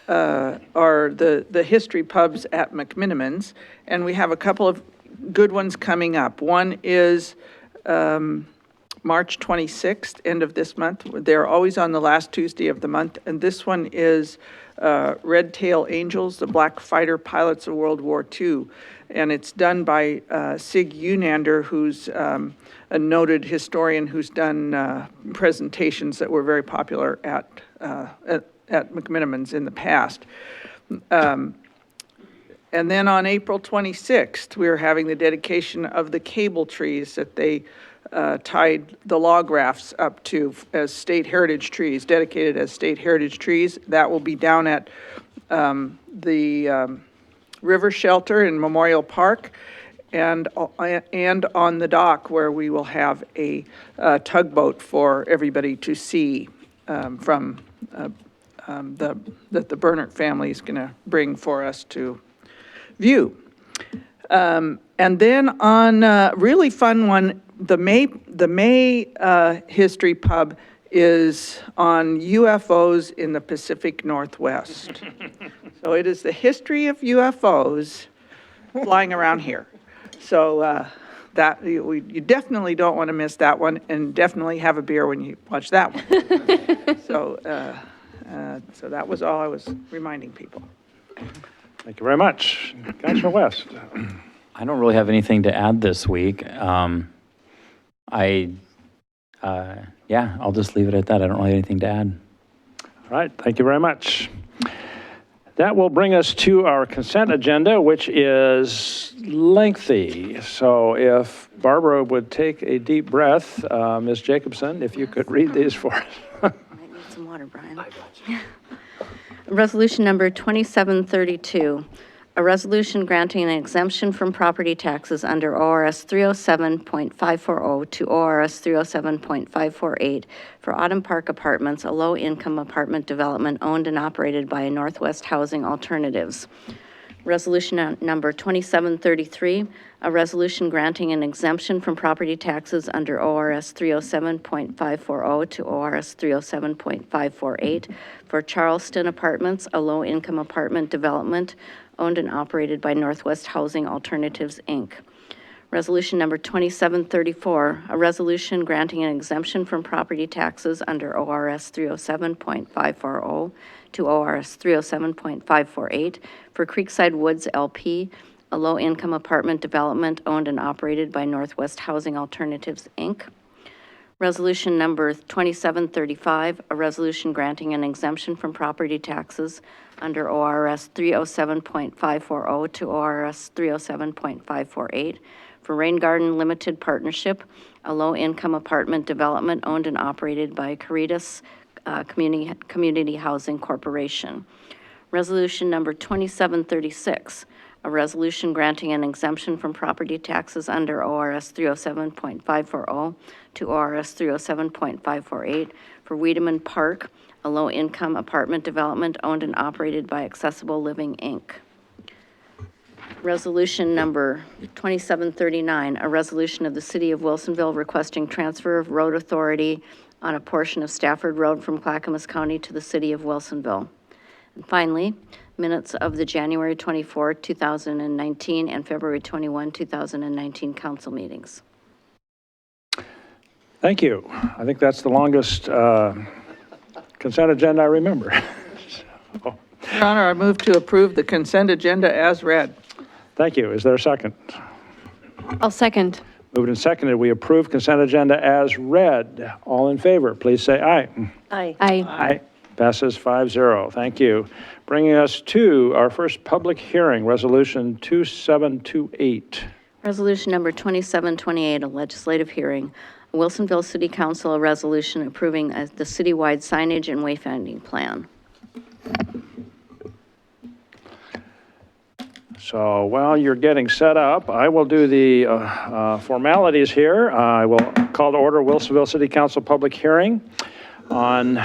are the history pubs at McMinimans. And we have a couple of good ones coming up. One is March 26th, end of this month. They're always on the last Tuesday of the month. And this one is Red Tail Angels, the Black Fighter Pilots of World War II. And it's done by Sig Unander, who's a noted historian who's done presentations that were very popular at McMinimans in the past. And then on April 26th, we are having the dedication of the cable trees that they tied the log rafts up to as state heritage trees, dedicated as state heritage trees. That will be down at the River Shelter in Memorial Park. and on the dock where we will have a tugboat for everybody to see from that the Bernert family is going to bring for us to view. And then on a really fun one, the May History Pub is on UFOs in the Pacific Northwest. So it is the history of UFOs flying around here. So that you definitely don't want to miss that one, and definitely have a beer when you watch that one. So that was all I was reminding people. Thank you very much. Councilor West. I don't really have anything to add this week. Yeah, I'll just leave it at that. I don't really have anything to add. All right, thank you very much. That will bring us to our consent agenda, which is lengthy. So if Barbara would take a deep breath, Ms. Jacobson, if you could read these for us. Might need some water, Brian. I got you. Resolution number 2732, a resolution granting an exemption from property taxes under ORS 307.540 to ORS 307.548 for Autumn Park Apartments, a low-income apartment development owned and operated by Northwest Housing Alternatives. Resolution number 2733, a resolution granting an exemption from property taxes under ORS 307.540 to ORS 307.548 for Charleston Apartments, a low-income apartment development owned and operated by Northwest Housing Alternatives, Inc. Resolution number 2734, a resolution granting an exemption from property taxes under ORS 307.540 to ORS 307.548 for Creekside Woods LP, a low-income apartment development owned and operated by Northwest Housing Alternatives, Inc. Resolution number 2735, a resolution granting an exemption from property taxes under ORS 307.540 to ORS 307.548 for Rain Garden Limited Partnership, a low-income apartment development owned and operated by Caritas Community Housing Corporation. Resolution number 2736, a resolution granting an exemption from property taxes under ORS 307.540 to ORS 307.548 for Wiedemann Park, a low-income apartment development owned and operated by Accessible Living, Inc. Resolution number 2739, a resolution of the City of Wilsonville requesting transfer of road authority on a portion of Stafford Road from Clackamas County to the City of Wilsonville. And finally, minutes of the January 24, 2019 and February 21, 2019 council meetings. Thank you. I think that's the longest consent agenda I remember. So, Your Honor, I move to approve the consent agenda as read. thank you. Is there a second? I'll second. Moved and seconded, we approve consent agenda as read. All in favor, please say aye. Aye. Aye. Aye. Passes 5-0. Thank you. Bringing us to our first public hearing, Resolution 2728. Resolution number 2728, a legislative hearing. Wilsonville City Council, a resolution approving the citywide signage and wayfinding plan. So while you're getting set up, I will do the formalities here. I will call to order Wilsonville City Council public hearing on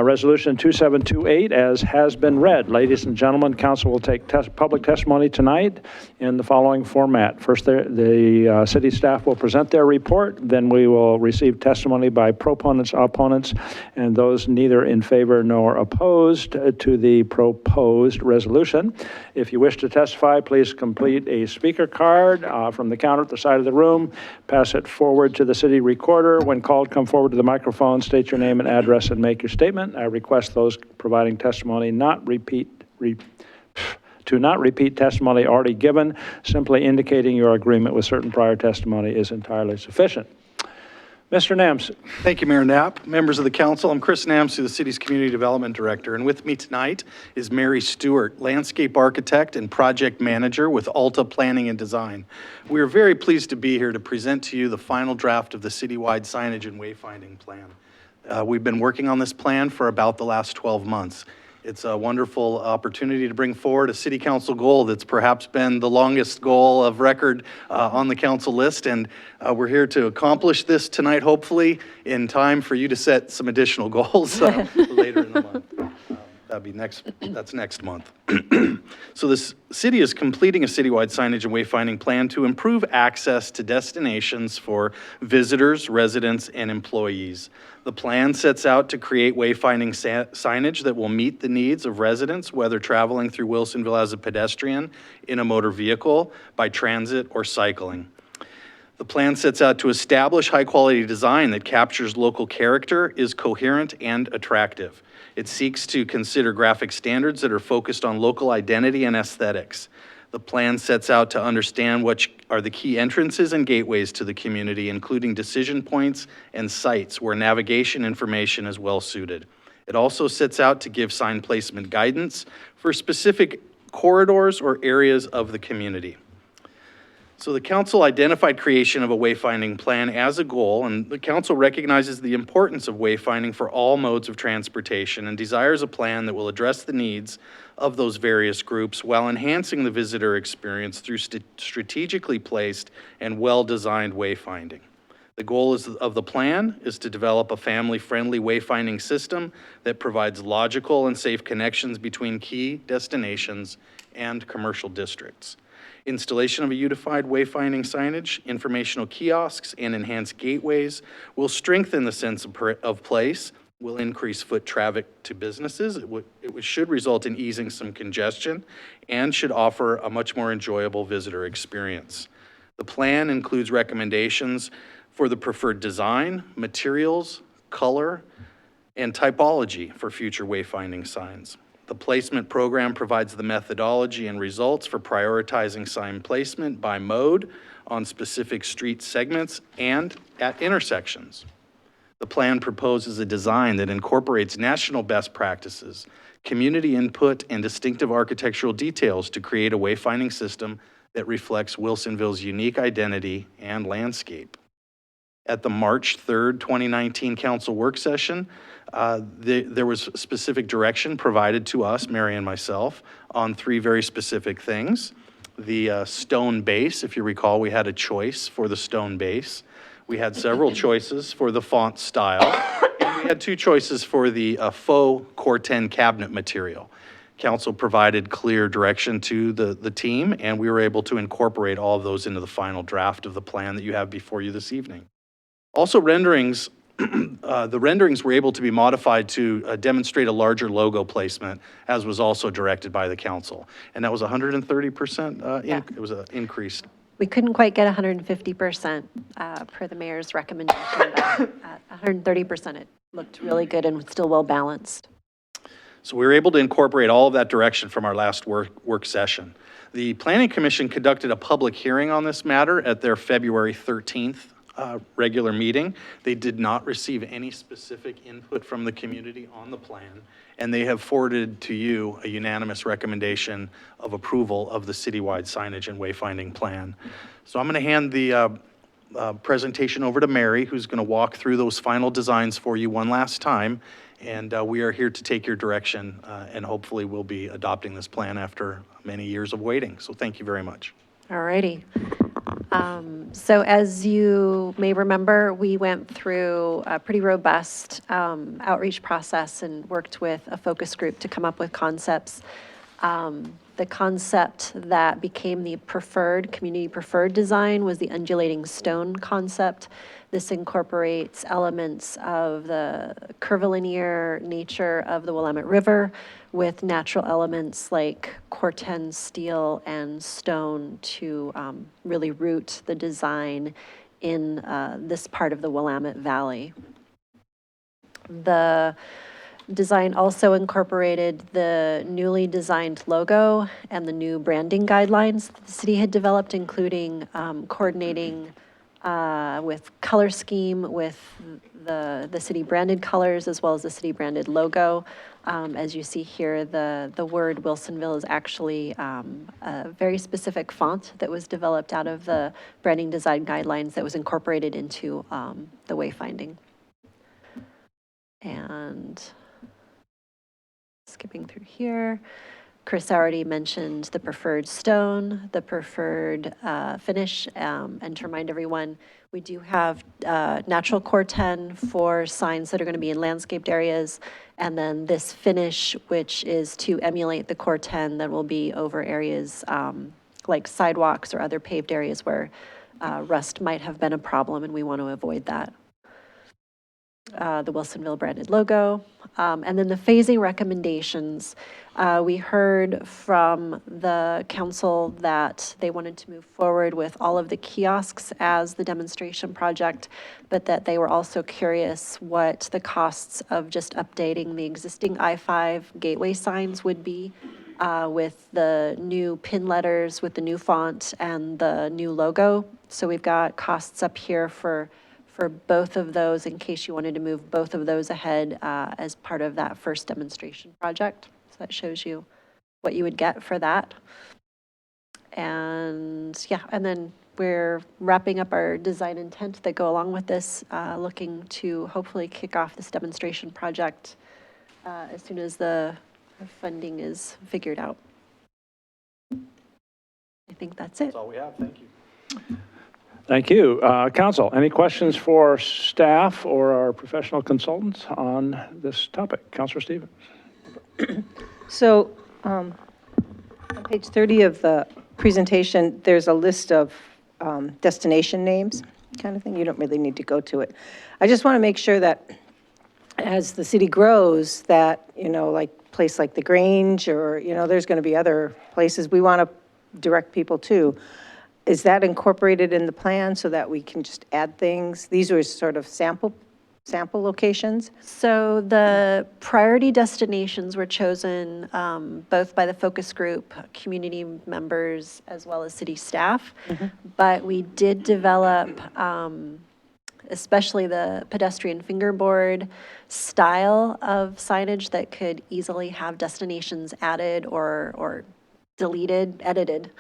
Resolution 2728 as has been read. Ladies and gentlemen, council will take public testimony tonight in the following format. First, the city staff will present their report. Then we will receive testimony by proponents, opponents, and those neither in favor nor opposed to the proposed resolution. If you wish to testify, please complete a speaker card from the counter at the side of the room. Pass it forward to the city recorder. When called, come forward to the microphone, state your name and address, and make your statement. I request those providing testimony not repeat testimony already given. Simply indicating your agreement with certain prior testimony is entirely sufficient. Mr. Namsen. Thank you, Mayor Knapp. Members of the council, I'm Chris Namsen, the city's Community Development Director, and with me tonight is Mary Stewart, Landscape Architect and Project Manager with Alta Planning and Design. We are very pleased to be here to present to you the final draft of the citywide signage and wayfinding plan. We've been working on this plan for about the last 12 months. It's a wonderful opportunity to bring forward a city council goal that's perhaps been the longest goal of record on the council list. And we're here to accomplish this tonight, hopefully, in time for you to set some additional goals later in the month. That's next month. So this city is completing a citywide signage and wayfinding plan to improve access to destinations for visitors, residents, and employees. The plan sets out to create wayfinding signage that will meet the needs of residents, whether traveling through Wilsonville as a pedestrian, in a motor vehicle, by transit, or cycling. The plan sets out to establish high-quality design that captures local character, is coherent, and attractive. It seeks to consider graphic standards that are focused on local identity and aesthetics. The plan sets out to understand what are the key entrances and gateways to the community, including decision points and sites where navigation information is well suited. It also sets out to give sign placement guidance for specific corridors or areas of the community. So the council identified creation of a wayfinding plan as a goal, and the council recognizes the importance of wayfinding for all modes of transportation and desires a plan that will address the needs of those various groups while enhancing the visitor experience through strategically placed and well-designed wayfinding. The goal of the plan is to develop a family-friendly wayfinding system that provides logical and safe connections between key destinations and commercial districts. Installation of a unified wayfinding signage, informational kiosks, and enhanced gateways will strengthen the sense of place, will increase foot traffic to businesses. It should result in easing some congestion, and should offer a much more enjoyable visitor experience. The plan includes recommendations for the preferred design, materials, color, and typology for future wayfinding signs. The placement program provides the methodology and results for prioritizing sign placement by mode on specific street segments and at intersections. The plan proposes a design that incorporates national best practices, community input, and distinctive architectural details to create a wayfinding system that reflects Wilsonville's unique identity and landscape. At the March 3rd, 2019 council work session, there was specific direction provided to us, Mary and myself, on three very specific things. The stone base, if you recall, we had a choice for the stone base. We had several choices for the font style, and we had two choices for the faux Corten cabinet material. Council provided clear direction to the team, and we were able to incorporate all of those into the final draft of the plan that you have before you this evening. Also, renderings, the renderings were able to be modified to demonstrate a larger logo placement, as was also directed by the council. And that was 130%, it was an increase. We couldn't quite get 150% per the mayor's recommendation, but at 130%, it looked really good and still well balanced. So we were able to incorporate all of that direction from our last work session. The Planning Commission conducted a public hearing on this matter at their February 13th regular meeting. They did not receive any specific input from the community on the plan, and they have forwarded to you a unanimous recommendation of approval of the citywide signage and wayfinding plan. So I'm going to hand the presentation over to Mary, who's going to walk through those final designs for you one last time, and we are here to take your direction, and hopefully we'll be adopting this plan after many years of waiting. So thank you very much. All righty. So as you may remember, we went through a pretty robust outreach process and worked with a focus group to come up with concepts. The concept that became the community preferred design was the undulating stone concept. This incorporates elements of the curvilinear nature of the Willamette River with natural elements like Corten steel and stone to really root the design in this part of the Willamette Valley. The design also incorporated the newly designed logo and the new branding guidelines that the city had developed, including coordinating with color scheme with the city branded colors as well as the city branded logo. As you see here, the word Wilsonville is actually a very specific font that was developed out of the branding design guidelines that was incorporated into the wayfinding. And skipping through here. Chris already mentioned the preferred stone, the preferred finish, and to remind everyone, we do have natural core 10 for signs that are going to be in landscaped areas, and then this finish, which is to emulate the core 10 that will be over areas like sidewalks or other paved areas where rust might have been a problem, and we want to avoid that. The Wilsonville branded logo. And then the phasing recommendations, we heard from the council that they wanted to move forward with all of the kiosks as the demonstration project, but that they were also curious what the costs of just updating the existing I-5 gateway signs would be with the new pin letters, with the new font and the new logo. So we've got costs up here for both of those in case you wanted to move both of those ahead as part of that first demonstration project. So that shows you what you would get for that. And yeah, and then we're wrapping up our design intent that go along with this, looking to hopefully kick off this demonstration project as soon as the funding is figured out. I think that's it. That's all we have. Thank you. Thank you. Council, any questions for staff or our professional consultants on this topic? Councilor Stevens. So on page 30 of the presentation, there's a list of destination names kind of thing. You don't really need to go to it. I just want to make sure that as the city grows, that, you know, like place like the Grange or, you know, there's going to be other places we want to direct people to. Is that incorporated in the plan so that we can just add things? These were sort of sample locations? So the priority destinations were chosen both by the focus group, community members, as well as city staff. But we did develop, especially the pedestrian fingerboard style of signage that could easily have destinations added or deleted, edited,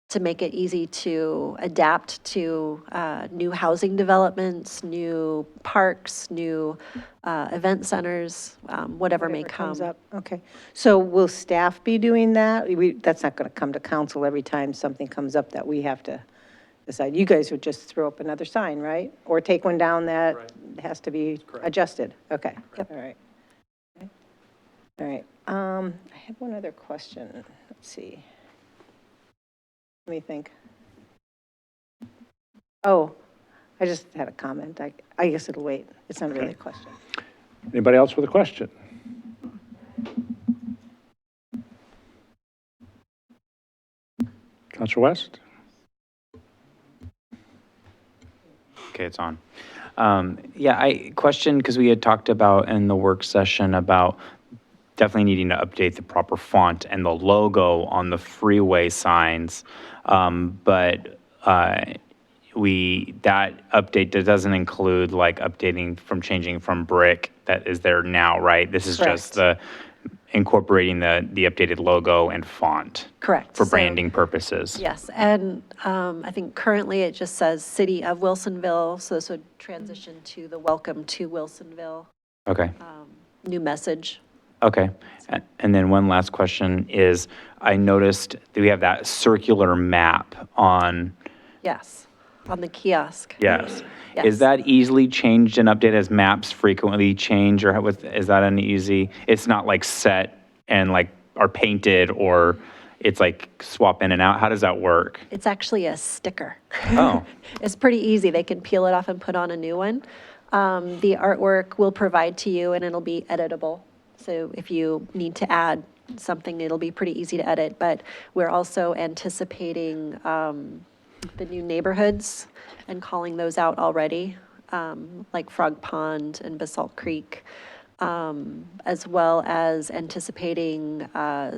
to make it easy to adapt to new housing developments, new parks, new event centers, whatever may come. Comes up. Okay. So will staff be doing that? That's not going to come to council every time something comes up that we have to decide. You guys would just throw up another sign, right? Or take one down that has to be adjusted. Okay. Yep. All right. Okay. All right. I have one other question. Let's see. Let me think. Oh, I just had a comment. I guess it'll wait. It's not really a question. Anybody else with a question? Councilor West? Okay, it's on. Yeah, I questioned because we had talked about in the work session about definitely needing to update the proper font and the logo on the freeway signs. But that update doesn't include like changing from brick that is there now, right? This is just the incorporating the updated logo and font. Correct. For branding purposes. Yes, and I think currently it just says City of Wilsonville, so this would transition to the Welcome to Wilsonville. Okay. New message. Okay. And then one last question is, I noticed that we have that circular map on. Yes, on the kiosk. Yes. Yes. Is that easily changed and updated as maps frequently change, or is that an easy, it's not like set and like are painted, or it's like swap in and out? How does that work? It's actually a sticker. Oh. It's pretty easy. They can peel it off and put on a new one. The artwork we'll provide to you and it'll be editable. So if you need to add something, it'll be pretty easy to edit. But we're also anticipating the new neighborhoods and calling those out already, like Frog Pond and Basalt Creek, as well as anticipating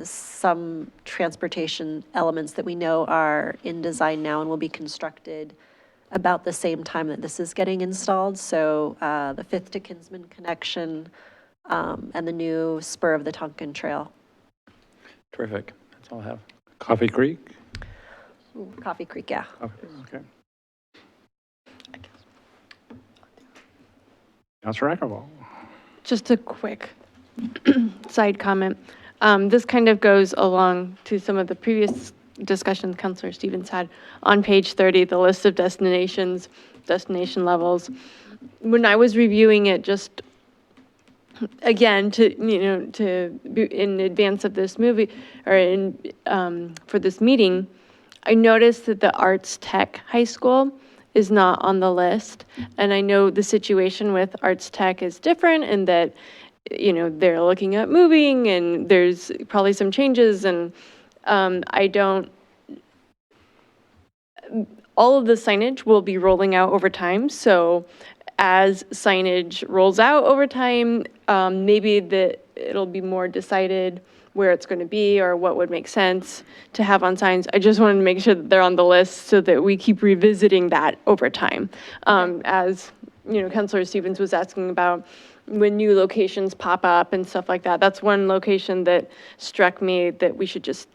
some transportation elements that we know are in design now and will be constructed about the same time that this is getting installed. So the 5th to Kinsman connection, and the new spur of the Tonkin Trail. Terrific. That's all I have. Coffee Creek? Ooh, Coffee Creek, yeah. Okay. Councilor Ackerwall. Just a quick side comment. This kind of goes along to some of the previous discussions Councilor Stevens had on page 30, the list of destinations, destination levels. When I was reviewing it, just again, in advance of this movie, or for this meeting, I noticed that the Arts Tech High School is not on the list. And I know the situation with Arts Tech is different in that, they're looking at moving and there's probably some changes, and all of the signage will be rolling out over time. So as signage rolls out over time, maybe it'll be more decided where it's going to be or what would make sense to have on signs. I just wanted to make sure that they're on the list so that we keep revisiting that over time. As, Councilor Stevens was asking about when new locations pop up and stuff like that. That's one location that struck me that we should just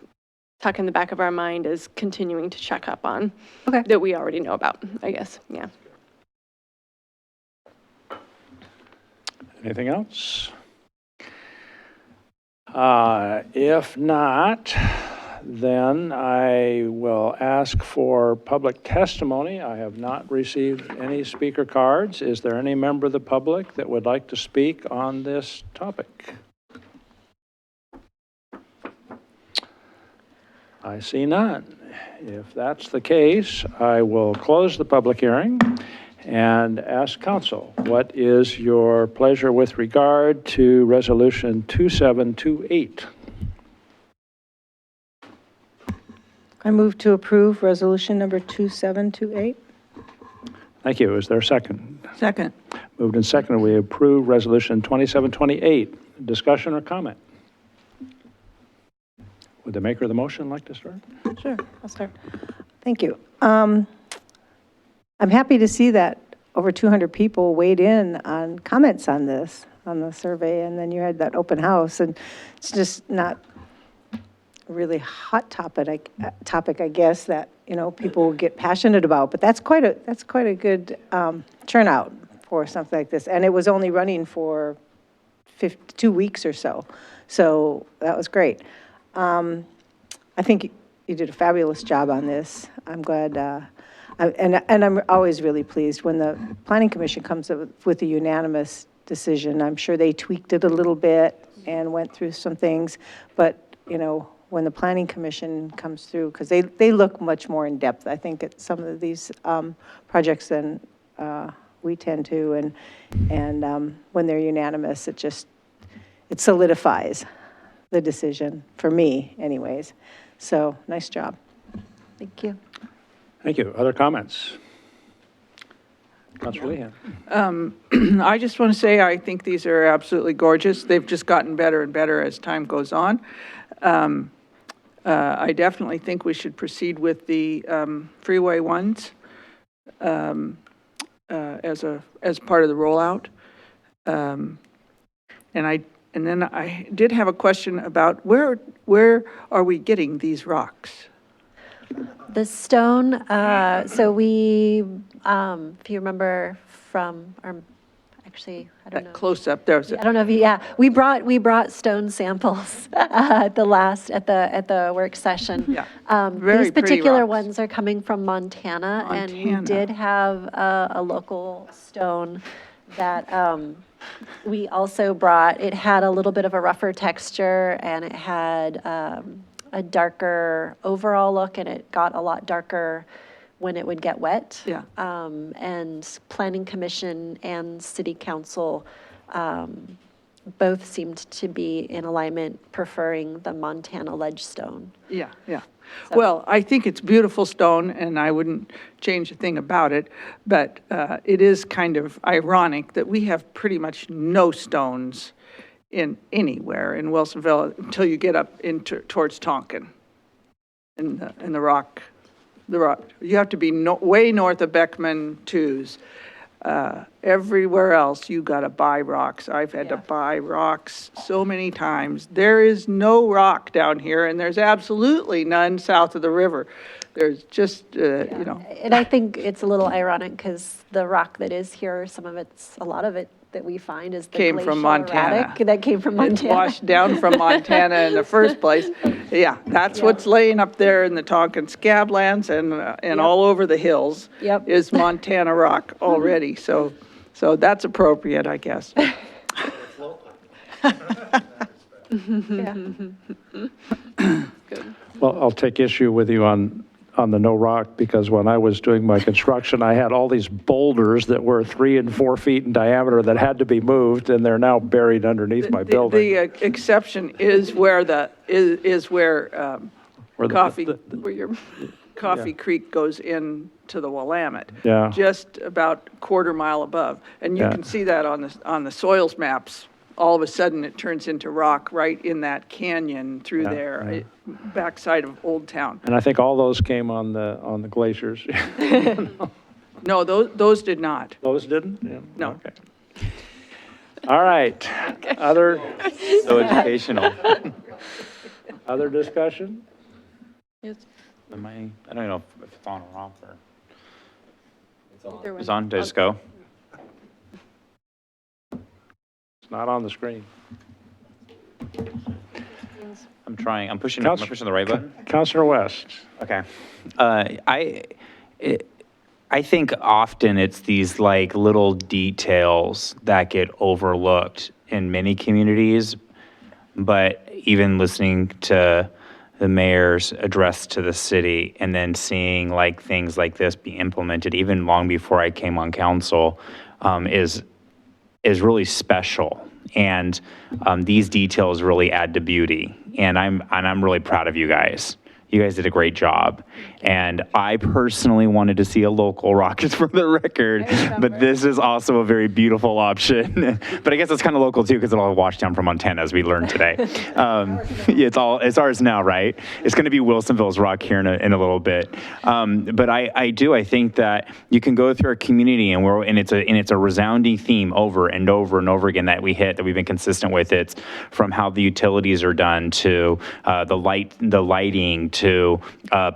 tuck in the back of our mind as continuing to check up on. Okay. That we already know about, I guess. Yeah. Anything else? If not, then I will ask for public testimony. I have not received any speaker cards. Is there any member of the public that would like to speak on this topic? I see none. If that's the case, I will close the public hearing and ask council, what is your pleasure with regard to resolution 2728? I move to approve resolution number 2728. Thank you. Is there a second? Second. Moved and seconded, we approve resolution 2728. Discussion or comment? Would the maker of the motion like to start? Sure, I'll start. Thank you. I'm happy to see that over 200 people weighed in on comments on this, on the survey, and then you had that open house, and it's just not a really hot topic, I guess, that, people will get passionate about, but that's quite a good turnout for something like this, and it was only running for 2 weeks or so, so that was great. I think you did a fabulous job on this. I'm glad, and I'm always really pleased when the Planning Commission comes up with a unanimous decision. I'm sure they tweaked it a little bit and went through some things, but, when the Planning Commission comes through, because they look much more in depth, I think, at some of these projects than we tend to, and when they're unanimous, it solidifies the decision, for me anyways. So, nice job. Thank you. Thank you. Other comments? Councilor Lehan. I just want to say I think these are absolutely gorgeous. They've just gotten better and better as time goes on. I definitely think we should proceed with the freeway ones as part of the rollout. And then I did have a question about where are we getting these rocks? The stone, so we, if you remember from our, actually, I don't know. That close up, there's I don't know if you, yeah, we brought stone samples at the work session. Yeah, very these pretty particular rocks. ones are coming from Montana, and we did have a local stone that we also brought. It had a little bit of a rougher texture, and it had a darker overall look, and it got a lot darker when it would get wet. Yeah. And Planning Commission and City Council both seemed to be in alignment, preferring the Montana ledge stone. Yeah, yeah. Well, I think it's beautiful stone, and I wouldn't change a thing about it, but it is kind of ironic that we have pretty much no stones in anywhere in Wilsonville until you get up towards Tonkin and the rock. You have to be way north of Beckman twos. Everywhere else, you got to buy rocks. I've had to buy rocks so many times. There is no rock down here, and there's absolutely none south of the river. There's just, And I think it's a little ironic because the rock that is here, a lot of it that we find is the Came from glacial Montana. erratic that came from It's Montana. washed down from Montana in the first place. Yeah, that's what's laying up there in the Tonkin Scablands and all over the hills. Yep. Is Montana rock already, so that's appropriate, I guess. Yeah. Well, I'll take issue with you on the no rock, because when I was doing my construction, I had all these boulders that were 3 and 4 feet in diameter that had to be moved, and they're now buried underneath my building. The exception is where where Where the- Coffee, where your Coffee Creek goes into the Willamette. Yeah. Just about a quarter mile above. And you Yeah. can see that on the soils maps. All of a sudden, it turns into rock right in that canyon through Yeah, there, yeah. backside of Old Town. And I think all those came on the glaciers. No, those did not. Those didn't? Yeah. No. Okay. All right. Other So educational. discussion? Yes. I don't know if it's on or off or. Either way. It's on, just go. It's not on the screen. I'm trying, am I pushing the right button? Councilor West. Okay. I think often it's these like little details that get overlooked in many communities, but even listening to the mayor's address to the city and then seeing like things like this be implemented even long before I came on council is really special. And these details really add to beauty. And I'm really proud of you guys. You guys did a great job. And I personally wanted to see a local rock, just for the record, but this is also a very beautiful option. But I guess it's kind of local too, because it all washed down from Montana, as we learned today. It's ours now, right? It's going to be Wilsonville's rock here in a little bit. But I think that you can go through our community and it's a resounding theme over and over and over again that we've been consistent with. It's from how the utilities are done to the lighting to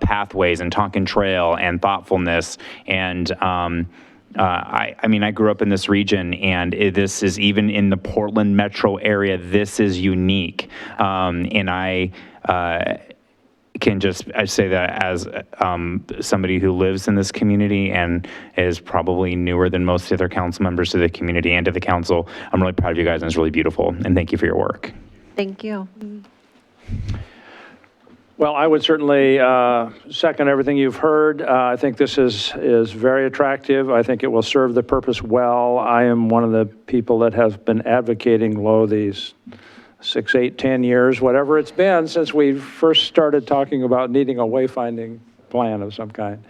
pathways and Tonkin Trail and thoughtfulness. And I grew up in this region, and this is even in the Portland metro area, this is unique. And I can just say that as somebody who lives in this community and is probably newer than most of the other council members to the community and to the council. I'm really proud of you guys, and it's really beautiful. And thank you for your work. Thank you. Well, I would certainly second everything you've heard. I think this is very attractive. I think it will serve the purpose well. I am one of the people that have been advocating these 6, 8, 10 years, whatever it's been, since we first started talking about needing a wayfinding plan of some kind.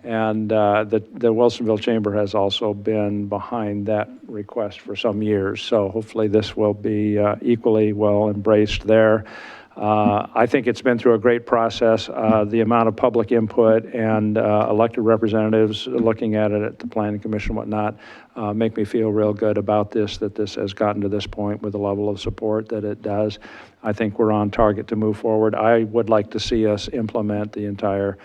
And the Wilsonville Chamber has also been behind that request for some years. So hopefully this will be equally well embraced there. I think it's been through a great process. The amount of public input and elected representatives looking at it at the Planning Commission and whatnot make me feel real good about this, that this has gotten to this point with the level of support that it does. I think we're on target to move forward. I would like to see us implement the entire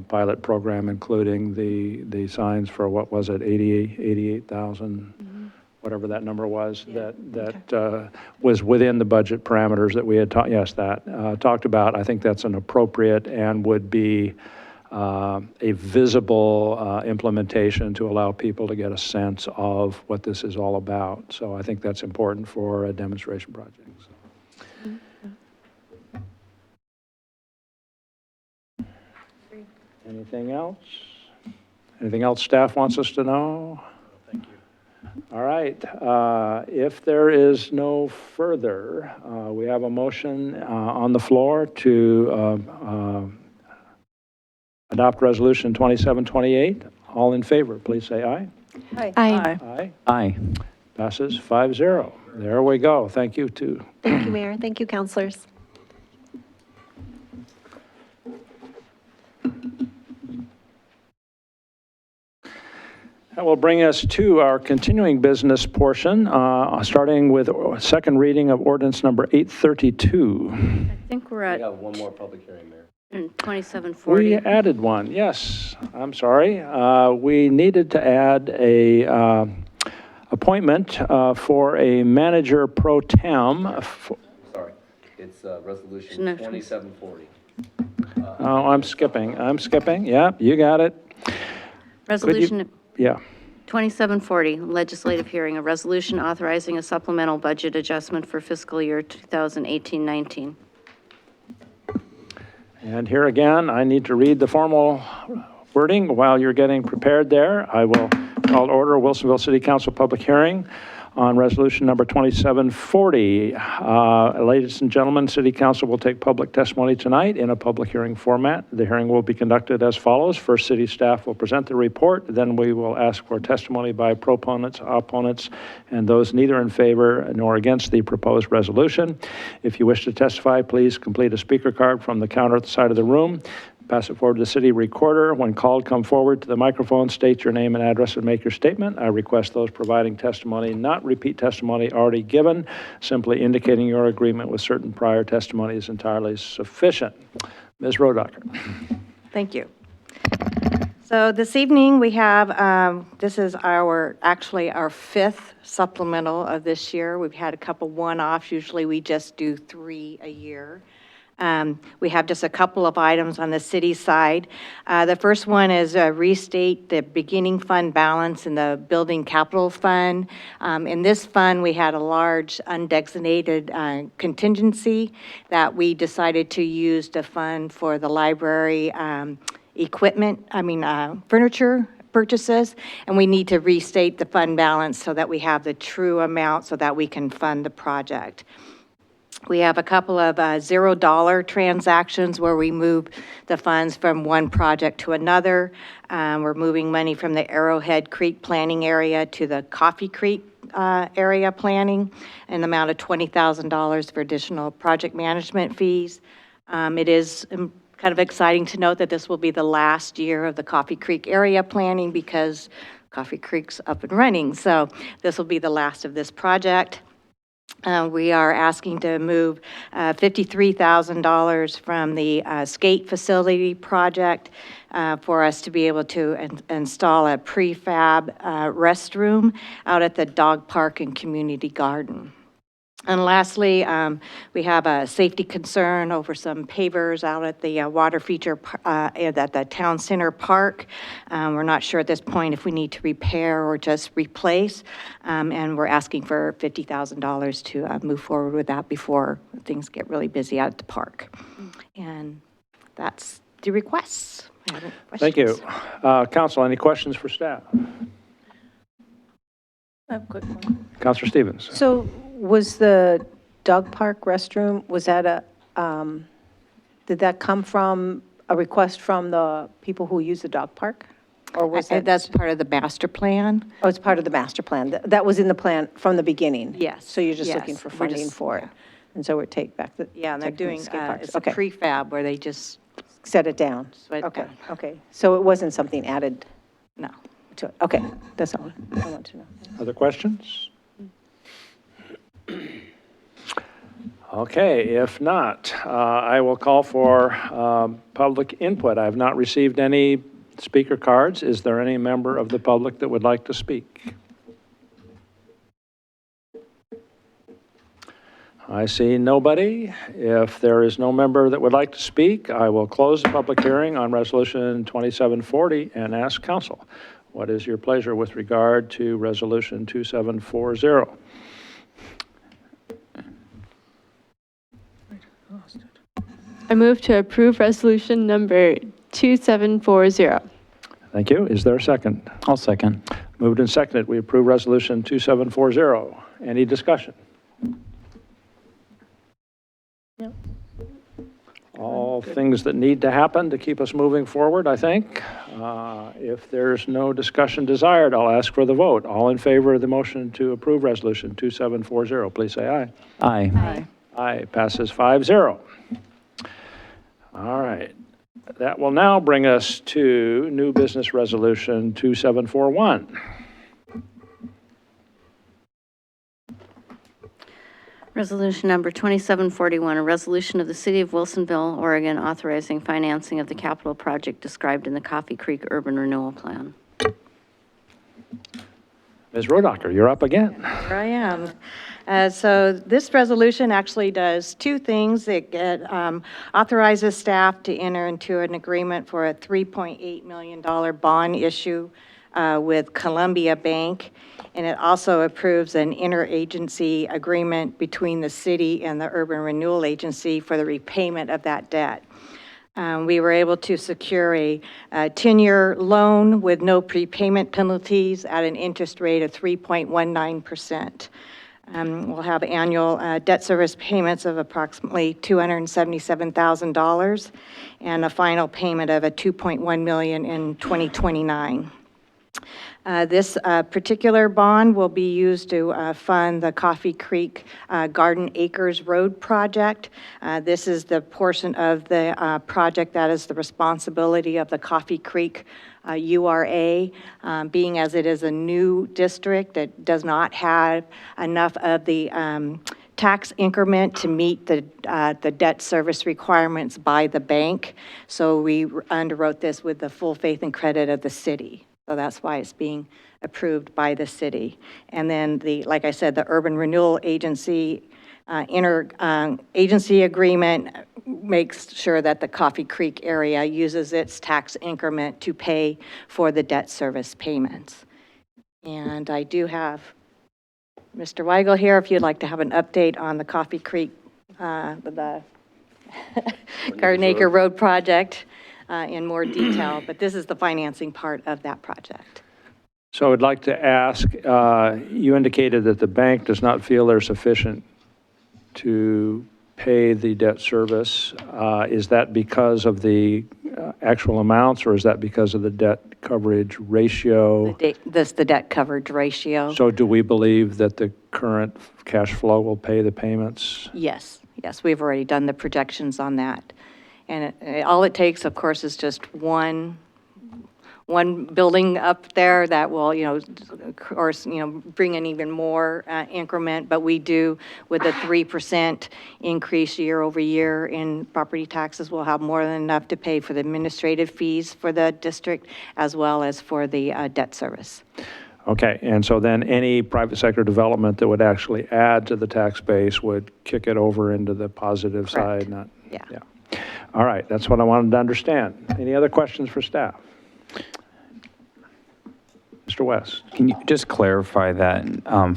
pilot program, including the signs for, what was it, 88,000? Whatever that number was, that was within the budget parameters that we had talked about. I think that's an appropriate and would be a visible implementation to allow people to get a sense of what this is all about. So I think that's important for a demonstration project. So. Anything else? Anything else staff wants us to know? All right, if there is no further, we have a motion on the floor to adopt Resolution 2728. All in favor, please say aye. Aye. Aye. Aye. Passes 5-0. There we go. Thank you, too. Thank you, Mayor. Thank you, councilors. That will bring us to our continuing business portion, starting with second reading of ordinance number 832. I think we're We at got one more public hearing, Mayor. 2740. We added one, yes. I'm sorry. We needed to add a appointment for a manager pro tem. Sorry, it's resolution No. 2740. Oh, I'm skipping. Yeah, you got it. Resolution Yeah. 2740, legislative hearing, a resolution authorizing a supplemental budget adjustment for fiscal year 2018-19. And here again, I need to read the formal wording while you're getting prepared there. I will call to order Wilsonville City Council public hearing on resolution number 2740. Ladies and gentlemen, City Council will take public testimony tonight in a public hearing format. The hearing will be conducted as follows. First, city staff will present the report. Then we will ask for testimony by proponents, opponents, and those neither in favor nor against the proposed resolution. If you wish to testify, please complete a speaker card from the counter at the side of the room. Pass it forward to the city recorder. When called, come forward to the microphone, state your name and address, and make your statement. I request those providing testimony not repeat testimony already given. Simply indicating your agreement with certain prior testimony is entirely sufficient. Ms. Rodacker. Thank you. So this evening we have, this is actually our 5th supplemental of this year. We've had a couple one-offs. Usually we just do 3 a year. We have just a couple of items on the city side. The first one is restate the beginning fund balance in the building capital fund. In this fund, we had a large undesignated contingency that we decided to use to fund for the library furniture purchases, and we need to restate the fund balance so that we have the true amount so that we can fund the project. We have a couple of $0 transactions where we move the funds from one project to another. We're moving money from the Arrowhead Creek planning area to the Coffee Creek area planning, an amount of $20,000 for additional project management fees. It is kind of exciting to note that this will be the last year of the Coffee Creek area planning because Coffee Creek's up and running. So this will be the last of this project. We are asking to move $53,000 from the skate facility project for us to be able to install a prefab restroom out at the dog park and community garden. And lastly, we have a safety concern over some pavers out at the water feature at the town center park. We're not sure at this point if we need to repair or just replace, and we're asking for $50,000 to move forward with that before things get really busy out at the park. And that's the requests. Thank you. Council, any questions for staff? I have a quick one. Councilor Stevens. So was the dog park restroom, was that did that come from a request from the people who use the dog park? Or was that? That's part of the master plan. Oh, it's part of the master plan. That was in the plan from the beginning? Yes. So you're just Yes. looking for We're funding just- for it? And so we're take back the. Yeah, and they're taking the doing, skate parks. it's a Okay. prefab where they just, Set it down? Set it Okay, down. okay. So it wasn't something added no. to it? Okay, that's all I want to know. Other questions? Okay, if not, I will call for public input. I have not received any speaker cards. Is there any member of the public that would like to speak? I see nobody. If there is no member that would like to speak, I will close the public hearing on Resolution 2740 and ask council, what is your pleasure with regard to Resolution 2740? I move to approve resolution number 2740. Thank you. Is there a second? I'll second. Moved and seconded. We approve Resolution 2740. Any discussion? No. All things that need to happen to keep us moving forward, I think. If there's no discussion desired, I'll ask for the vote. All in favor of the motion to approve Resolution 2740, please say aye. Aye. Aye, passes 5-0. All right. That will now bring us to new business resolution 2741. Resolution number 2741, a resolution of the City of Wilsonville, Oregon, authorizing financing of the capital project described in the Coffee Creek Urban Renewal Plan. Ms. Rodacher, you're up again. Here I am. So this resolution actually does two things. It authorizes staff to enter into an agreement for a $3.8 million bond issue with Columbia Bank, and it also approves an interagency agreement between the city and the Urban Renewal Agency for the repayment of that debt. We were able to secure a 10-year loan with no prepayment penalties at an interest rate of 3.19%. We'll have annual debt service payments of approximately $277,000 and a final payment of $2.1 million in 2029. This particular bond will be used to fund the Coffee Creek Garden Acres Road project. This is the portion of the project that is the responsibility of the Coffee Creek URA, being as it is a new district that does not have enough of the tax increment to meet the debt service requirements by the bank. So we underwrote this with the full faith and credit of the city. So that's why it's being approved by the city. And then like I said, the Urban Renewal Agency interagency agreement makes sure that the Coffee Creek area uses its tax increment to pay for the debt service payments. And I do have Mr. Weigel here if you'd like to have an update on the Coffee Creek, the Garden Acre Road project. In more detail, but this is the financing part of that project. So I'd like to ask, you indicated that the bank does not feel they're sufficient to pay the debt service. Is that because of the actual amounts, or is that because of the debt coverage ratio? The debt coverage ratio. So do we believe that the current cash flow will pay the payments? Yes, we've already done the projections on that. And all it takes, of course, is just one building up there that will, of course, bring in even more increment. But we do, with a 3% increase year over year in property taxes, we'll have more than enough to pay for the administrative fees for the district as well as for the debt service. Okay, and so then any private sector development that would actually add to the tax base would kick it over into the positive Correct. side, not? Yeah. All right, that's what I wanted to understand. Any other questions for staff? Mr. West. Can you just clarify that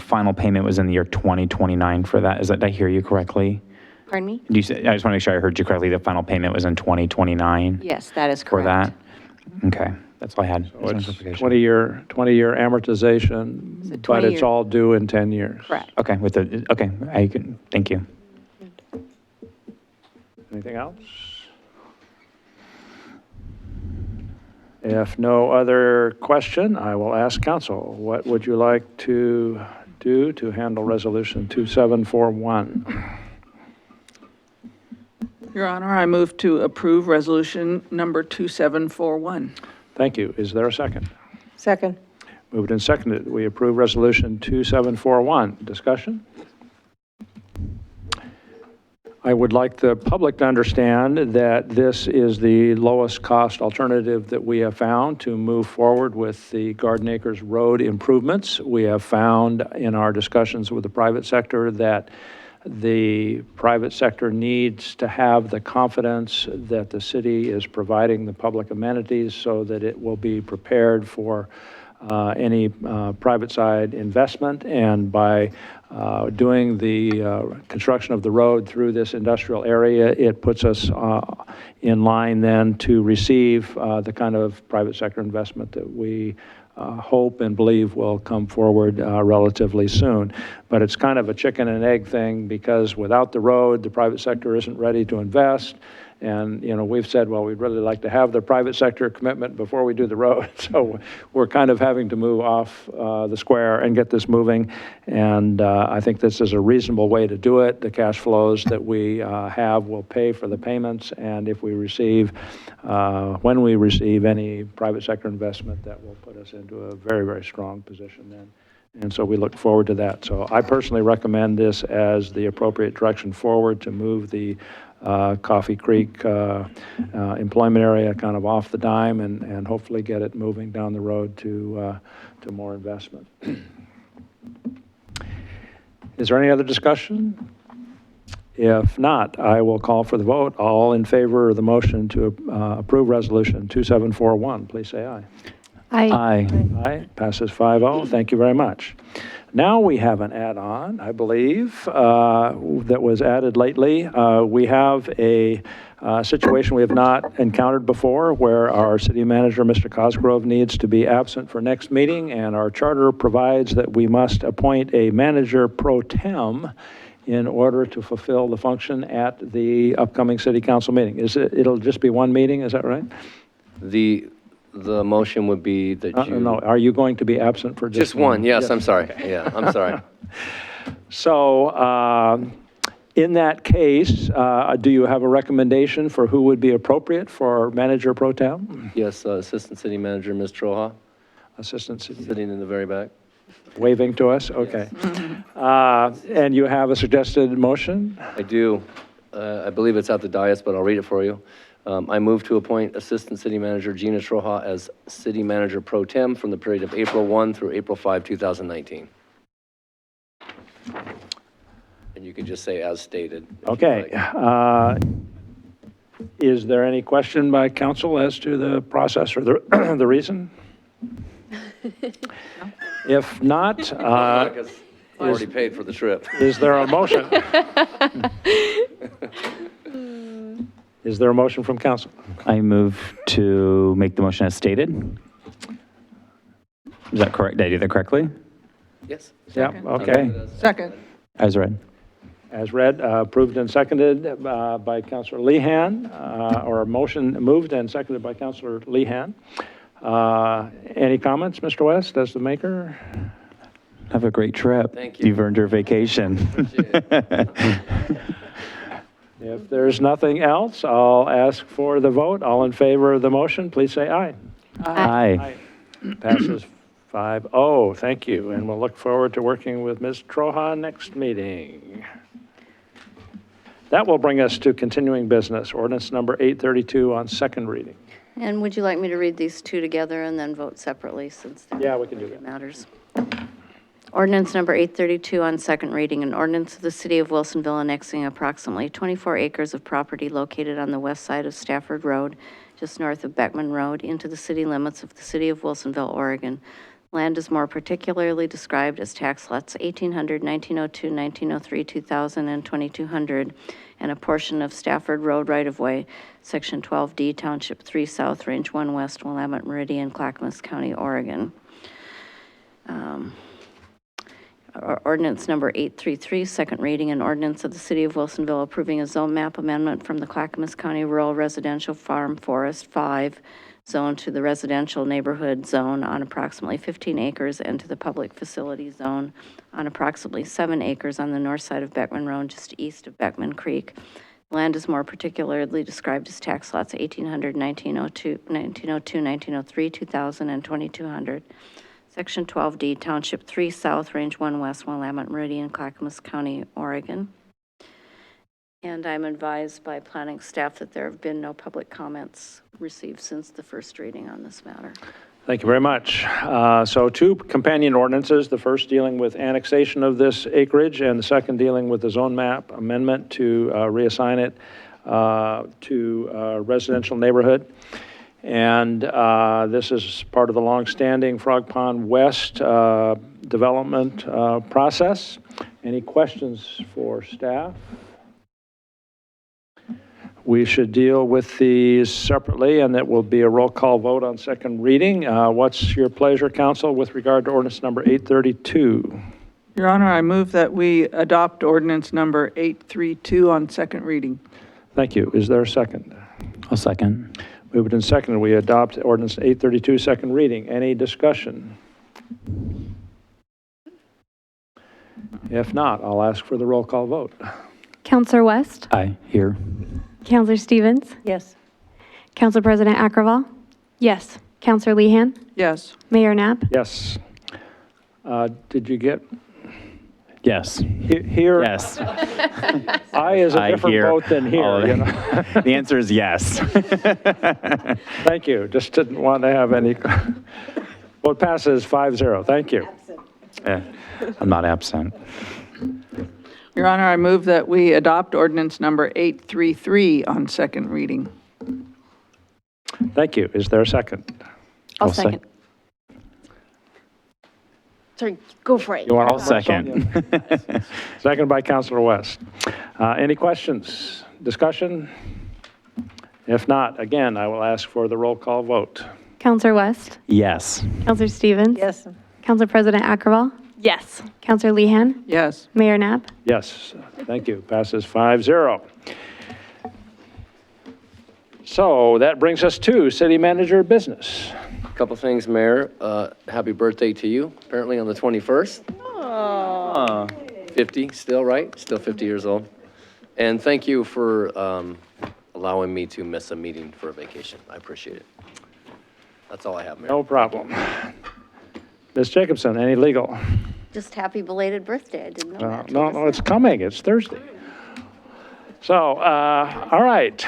final payment was in the year 2029 for that? Did I hear you correctly? Pardon me? I just want to make sure I heard you correctly. The final payment was in 2029? Yes, that is For correct. that? Okay, that's all I had. So it's 20-year amortization, but 20 it's year. all due in 10 years. Correct. Okay, thank you. Anything else? If no other question, I will ask council, what would you like to do to handle resolution 2741? Your Honor, I move to approve resolution number 2741. Thank you. Is there a second? Second. Moved and seconded. We approve resolution 2741. Discussion? I would like the public to understand that this is the lowest cost alternative that we have found to move forward with the Garden Acres Road improvements. We have found in our discussions with the private sector that the private sector needs to have the confidence that the city is providing the public amenities so that it will be prepared for any private side investment, and by doing the construction of the road through this industrial area, it puts us in line then to receive the kind of private sector investment that we hope and believe will come forward relatively soon. But it's kind of a chicken and egg thing, because without the road, the private sector isn't ready to invest. And, we've said, well, we'd really like to have the private sector commitment before we do the road. So we're kind of having to move off the square and get this moving. And I think this is a reasonable way to do it. The cash flows that we have will pay for the payments. And if we receive, when we receive any private sector investment, that will put us into a very, very strong position then. And so we look forward to that. So I personally recommend this as the appropriate direction forward to move the Coffee Creek employment area kind of off the dime and hopefully get it moving down the road to more investment. Is there any other discussion? If not, I will call for the vote. All in favor of the motion to approve Resolution 2741, please say aye. Aye. Aye, passes 5-0. Thank you very much. Now we have an add-on, I believe, that was added lately. We have a situation we have not encountered before where our city manager, Mr. Cosgrove, needs to be absent for next meeting, and our charter provides that we must appoint a manager pro tem in order to fulfill the function at the upcoming city council meeting. It'll just be one meeting, is that right? The motion would be that you. No, are you going to be absent for Just one, yes, I'm sorry. Yeah, I'm sorry. So, in that case, do you have a recommendation for who would be appropriate for manager pro tem? Yes, Assistant City Manager, Ms. Troja, Assistant city, sitting in the very back. waving to us, okay. And you have a suggested motion? I do. I believe it's at the dais, but I'll read it for you. I move to appoint Assistant City Manager Gina Troja as City Manager Pro Tem from the period of April 1 through April 5, 2019. And you can just say as stated. Okay. Is there any question by council as to the process or the reason? If not, Because I already paid for the trip. is there a motion? Is there a motion from council? I move to make the motion as stated. Is that correct? Did I do that correctly? Yes. Yeah, okay. Second. As read. As read, approved and seconded by Councilor Lehan, or a motion moved and seconded by Councilor Lehan. Any comments, Mr. West, as the maker? Have a great trip. Thank you. You've earned your vacation. If there's nothing else, I'll ask for the vote. All in favor of the motion, please say aye. Aye. Passes 5-0. Thank you. And we'll look forward to working with Ms. Troja next meeting. That will bring us to continuing business, ordinance number 832 on second reading. And would you like me to read these two together and then vote separately since Yeah, we can do that. matters? Ordinance number 832 on second reading, an ordinance of the City of Wilsonville annexing approximately 24 acres of property located on the west side of Stafford Road, just north of Beckman Road, into the city limits of the City of Wilsonville, Oregon. Land is more particularly described as tax lots 1800, 1902, 1903, 2000, and 2200, and a portion of Stafford Road right-of-way, Section 12D, Township 3 South, Range 1 West, Willamette Meridian, Clackamas County, Oregon. Ordinance number 833, second reading, an ordinance of the City of Wilsonville approving a zone map amendment from the Clackamas County Rural Residential Farm Forest 5 zone to the residential neighborhood zone on approximately 15 acres and to the public facility zone on approximately 7 acres on the north side of Beckman Road, just east of Beckman Creek. Land is more particularly described as tax lots 1800, 1902, 1903, 2000, and 2200. Section 12D, Township 3 South, Range 1 West, Willamette Meridian, Clackamas County, Oregon. And I'm advised by planning staff that there have been no public comments received since the first reading on this matter. Thank you very much. So two companion ordinances, the first dealing with annexation of this acreage and the second dealing with the zone map amendment to reassign it to a residential neighborhood. And this is part of the longstanding Frog Pond West development process. Any questions for staff? We should deal with these separately, and it will be a roll call vote on second reading. What's your pleasure, council, with regard to ordinance number 832? Your Honor, I move that we adopt ordinance number 832 on second reading. Thank you. Is there a second? I'll second. Moved and seconded. We adopt ordinance 832 second reading. Any discussion? If not, I'll ask for the roll call vote. Counselor West, Aye. Here. Counselor Stevens, Yes. Council President Ackerval, Yes. Counselor Lehan, Yes. Mayor Knapp. Yes. Did you get Yes. Here, Yes. I is a I different hear vote than here, all- you know? The answer is yes. Thank you, just didn't want to have any, well, it passes 5-0, thank you. I'm not absent. Your Honor, I move that we adopt ordinance number 833 on second reading. Thank you, is there a second? I'll I'll second. Sorry, go for it. You want I'll second. Second by Councilor West. Any questions, discussion? If not, again, I will ask for the roll call vote. Counselor West, Yes. Counselor Stevens. Yes. Council President Ackerval, Yes. Counselor Lehan, Yes. Mayor Knapp. Yes, thank you, passes 5-0. So that brings us to city manager business. Couple things, Mayor. Happy birthday to you, apparently on the 21st. 50 still, right? Still 50 years old. And thank you for allowing me to miss a meeting for a vacation. I appreciate it. That's all I have, Mayor. No problem. Ms. Jacobson, any legal? Just happy belated birthday. I didn't know that. No, it's coming, it's Thursday. So, all right,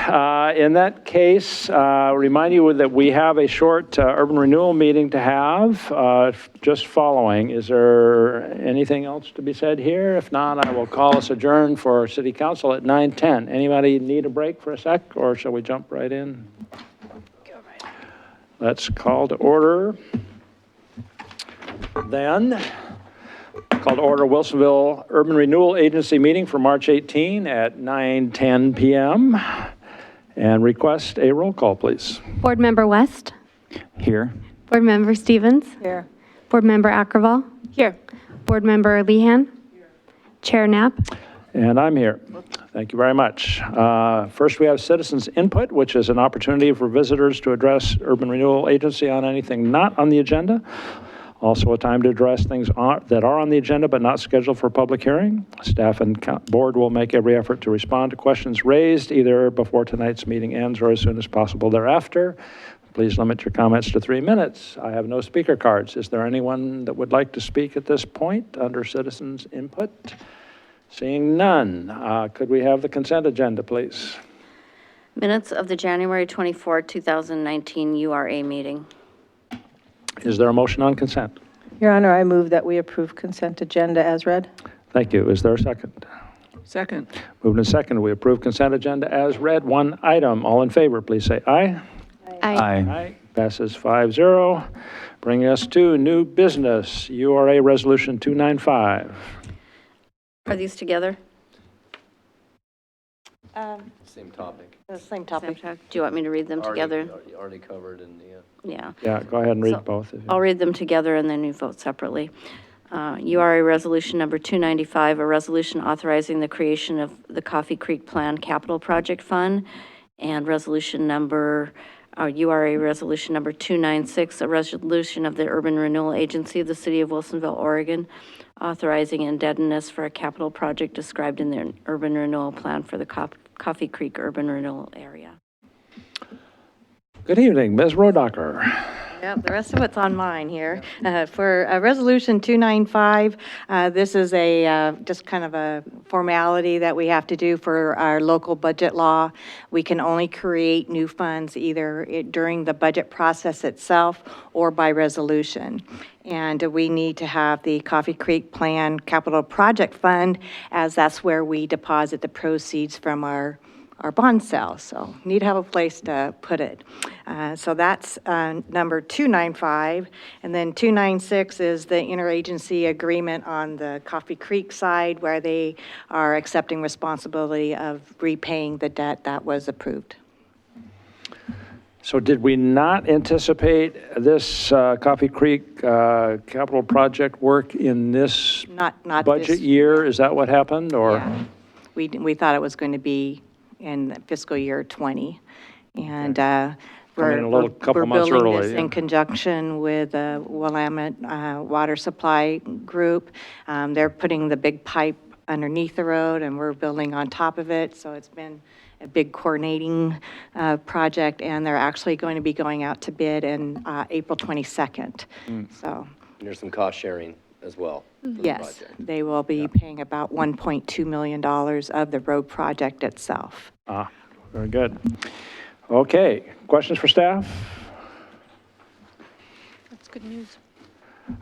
in that case, remind you that we have a short urban renewal meeting to have just following. Is there anything else to be said here? If not, I will call us adjourned for city council at 9:10. Anybody need a break for a sec, or shall we jump right in? Let's call to order. Then, call to order Wilsonville Urban Renewal Agency meeting for March 18 at 9:10 p.m. And request a roll call, please. Board Member West, Here. Board Member Stevens. Here. Board Member Ackerval, Here. Board Member Lehan. Chair Knapp. And I'm here. Thank you very much. First, we have citizens input, which is an opportunity for visitors to address Urban Renewal Agency on anything not on the agenda. Also a time to address things that are on the agenda but not scheduled for public hearing. Staff and board will make every effort to respond to questions raised either before tonight's meeting ends or as soon as possible thereafter. Please limit your comments to 3 minutes. I have no speaker cards. Is there anyone that would like to speak at this point under citizens input? Seeing none, could we have the consent agenda, please? Minutes of the January 24, 2019 URA meeting. Is there a motion on consent? Your Honor, I move that we approve consent agenda as read. Thank you. Is there a second? Second. Moved and second, we approve consent agenda as read. One item. All in favor, please say aye. Aye. Passes 5-0. Bringing us to new business, URA Resolution 295. Are these together? Same topic. The same topic. Do you want me to read them together? Already covered in the, Yeah. Yeah, go ahead and read So, both. If you- I'll read them together and then you vote separately. URA Resolution Number 295, a resolution authorizing the creation of the Coffee Creek Plan Capital Project Fund, and URA Resolution Number 296, a resolution of the Urban Renewal Agency of the City of Wilsonville, Oregon, authorizing indebtedness for a capital project described in the Urban Renewal Plan for the Coffee Creek Urban Renewal Area. Good evening, Ms. Rodacker. Yep, the rest of it's on mine here. For Resolution 295, this is just kind of a formality that we have to do for our local budget law. We can only create new funds either during the budget process itself or by resolution. And we need to have the Coffee Creek Plan Capital Project Fund, as that's where we deposit the proceeds from our bond sale, so need to have a place to put it. So that's number 295, and then 296 is the interagency agreement on the Coffee Creek side, where they are accepting responsibility of repaying the debt that was approved. So did we not anticipate this Coffee Creek capital project work in this Not budget this year? Is that what happened, or? Yeah. We thought it was going to be in fiscal year 20, and in a little couple months building early, this yeah. in conjunction with Willamette Water Supply Group. They're putting the big pipe underneath the road, and we're building on top of it, so it's been a big coordinating project, and they're actually going to be going out to bid in April 22nd. So there's some cost sharing as well. for the Yes, project. they will be paying about $1.2 million of the road project itself. Ah, very good. Okay, questions for staff? That's good news.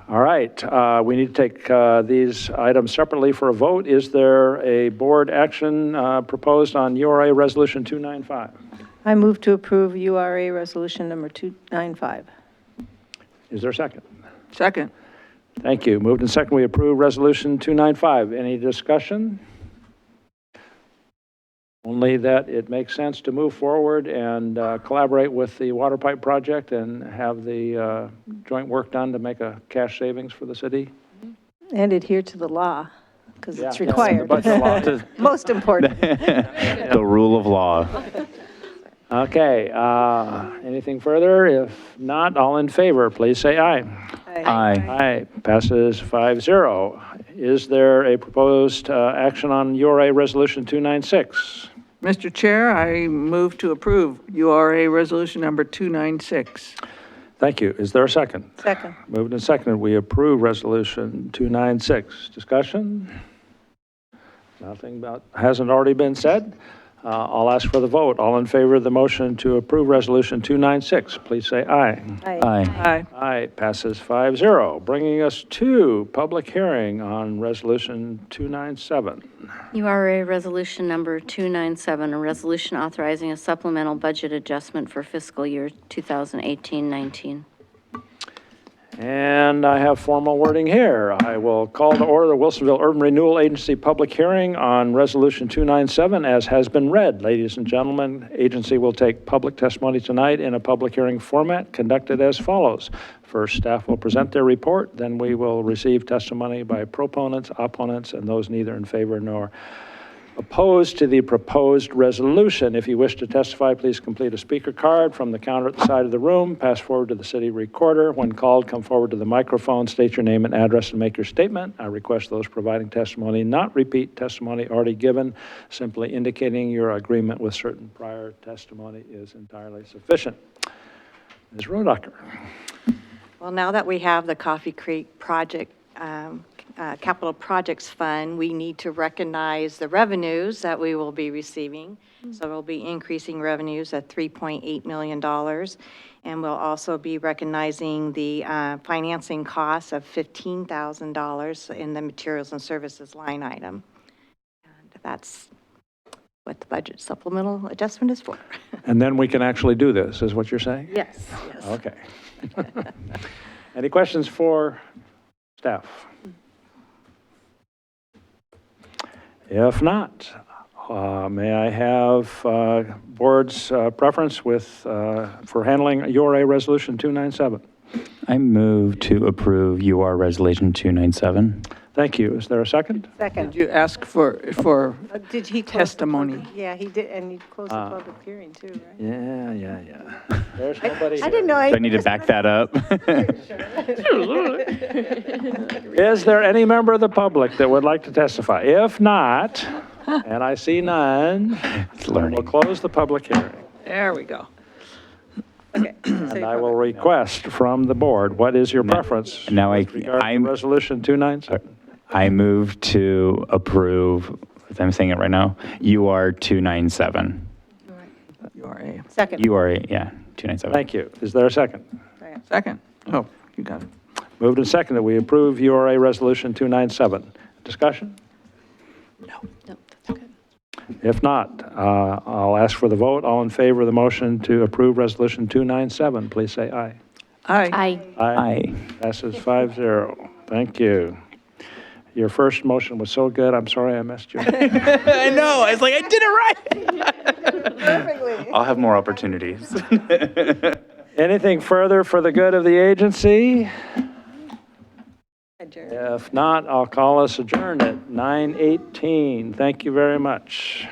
All right, we need to take these items separately for a vote. Is there a board action proposed on URA Resolution 295? I move to approve URA Resolution number 295. Is there a second? Second. Thank you. Moved and second, we approve Resolution 295. Any discussion? Only that it makes sense to move forward and collaborate with the water pipe project and have the joint work done to make a cash savings for the city. And adhere to the law, because it's Yeah, required. the budget law. Most important. The rule of law. Okay, anything further? If not, all in favor, please say aye. Aye. Aye, passes 5-0. Is there a proposed action on URA Resolution 296? Mr. Chair, I move to approve URA Resolution number 296. Thank you. Is there a second? Second. Moved and seconded, we approve Resolution 296. Discussion? Nothing about, hasn't already been said? I'll ask for the vote. All in favor of the motion to approve Resolution 296, please say aye. Aye. Aye. Aye, passes 5-0, bringing us to public hearing on Resolution 297. URA Resolution Number 297, a resolution authorizing a supplemental budget adjustment for fiscal year 2018-19. And I have formal wording here. I will call to order the Wilsonville Urban Renewal Agency public hearing on Resolution 297 as has been read. Ladies and gentlemen, agency will take public testimony tonight in a public hearing format conducted as follows. First, staff will present their report, then we will receive testimony by proponents, opponents, and those neither in favor nor opposed to the proposed resolution. If you wish to testify, please complete a speaker card from the counter at the side of the room, pass forward to the city recorder. When called, come forward to the microphone, state your name and address, and make your statement. I request those providing testimony not repeat testimony already given, simply indicating your agreement with certain prior testimony is entirely sufficient. Ms. Rodacker. Well, now that we have the Coffee Creek project, Capital Projects Fund, we need to recognize the revenues that we will be receiving. So we'll be increasing revenues at $3.8 million. And we'll also be recognizing the financing costs of $15,000 in the materials and services line item. And that's what the budget supplemental adjustment is for. And then we can actually do this, is what you're saying? Yes, yes. Okay. Any questions for staff? If not, may I have board's preference for handling URA Resolution 297? I move to approve UR Resolution 297. Thank you. Is there a second? Second. Did you ask for Did he close the testimony? Yeah, he did, and he closed the public hearing too, right? Yeah. There's nobody I didn't know. Do I need to back that up? Is there any member of the public that would like to testify? If not, and I see none, It's learning. we'll close the public hearing. There we go. And I will request from the board, what is your preference now with regard to I'm- Resolution 297? I move to approve, if I'm saying it right now, UR 297. URA. Second. UR, yeah, 297. Thank you. Is there a second? Second. Oh, you got it. Moved and seconded, we approve URA Resolution 297. Discussion? No, that's good. If not, I'll ask for the vote. All in favor of the motion to approve Resolution 297, please say aye. Aye. Aye. Passes 5-0. Thank you. Your first motion was so good, I'm sorry I messed you up. I know, I was like, I did it right. Perfectly. I'll have more opportunities. Anything further for the good of the agency? Adjourned. If not, I'll call us adjourned at 9:18. Thank you very much.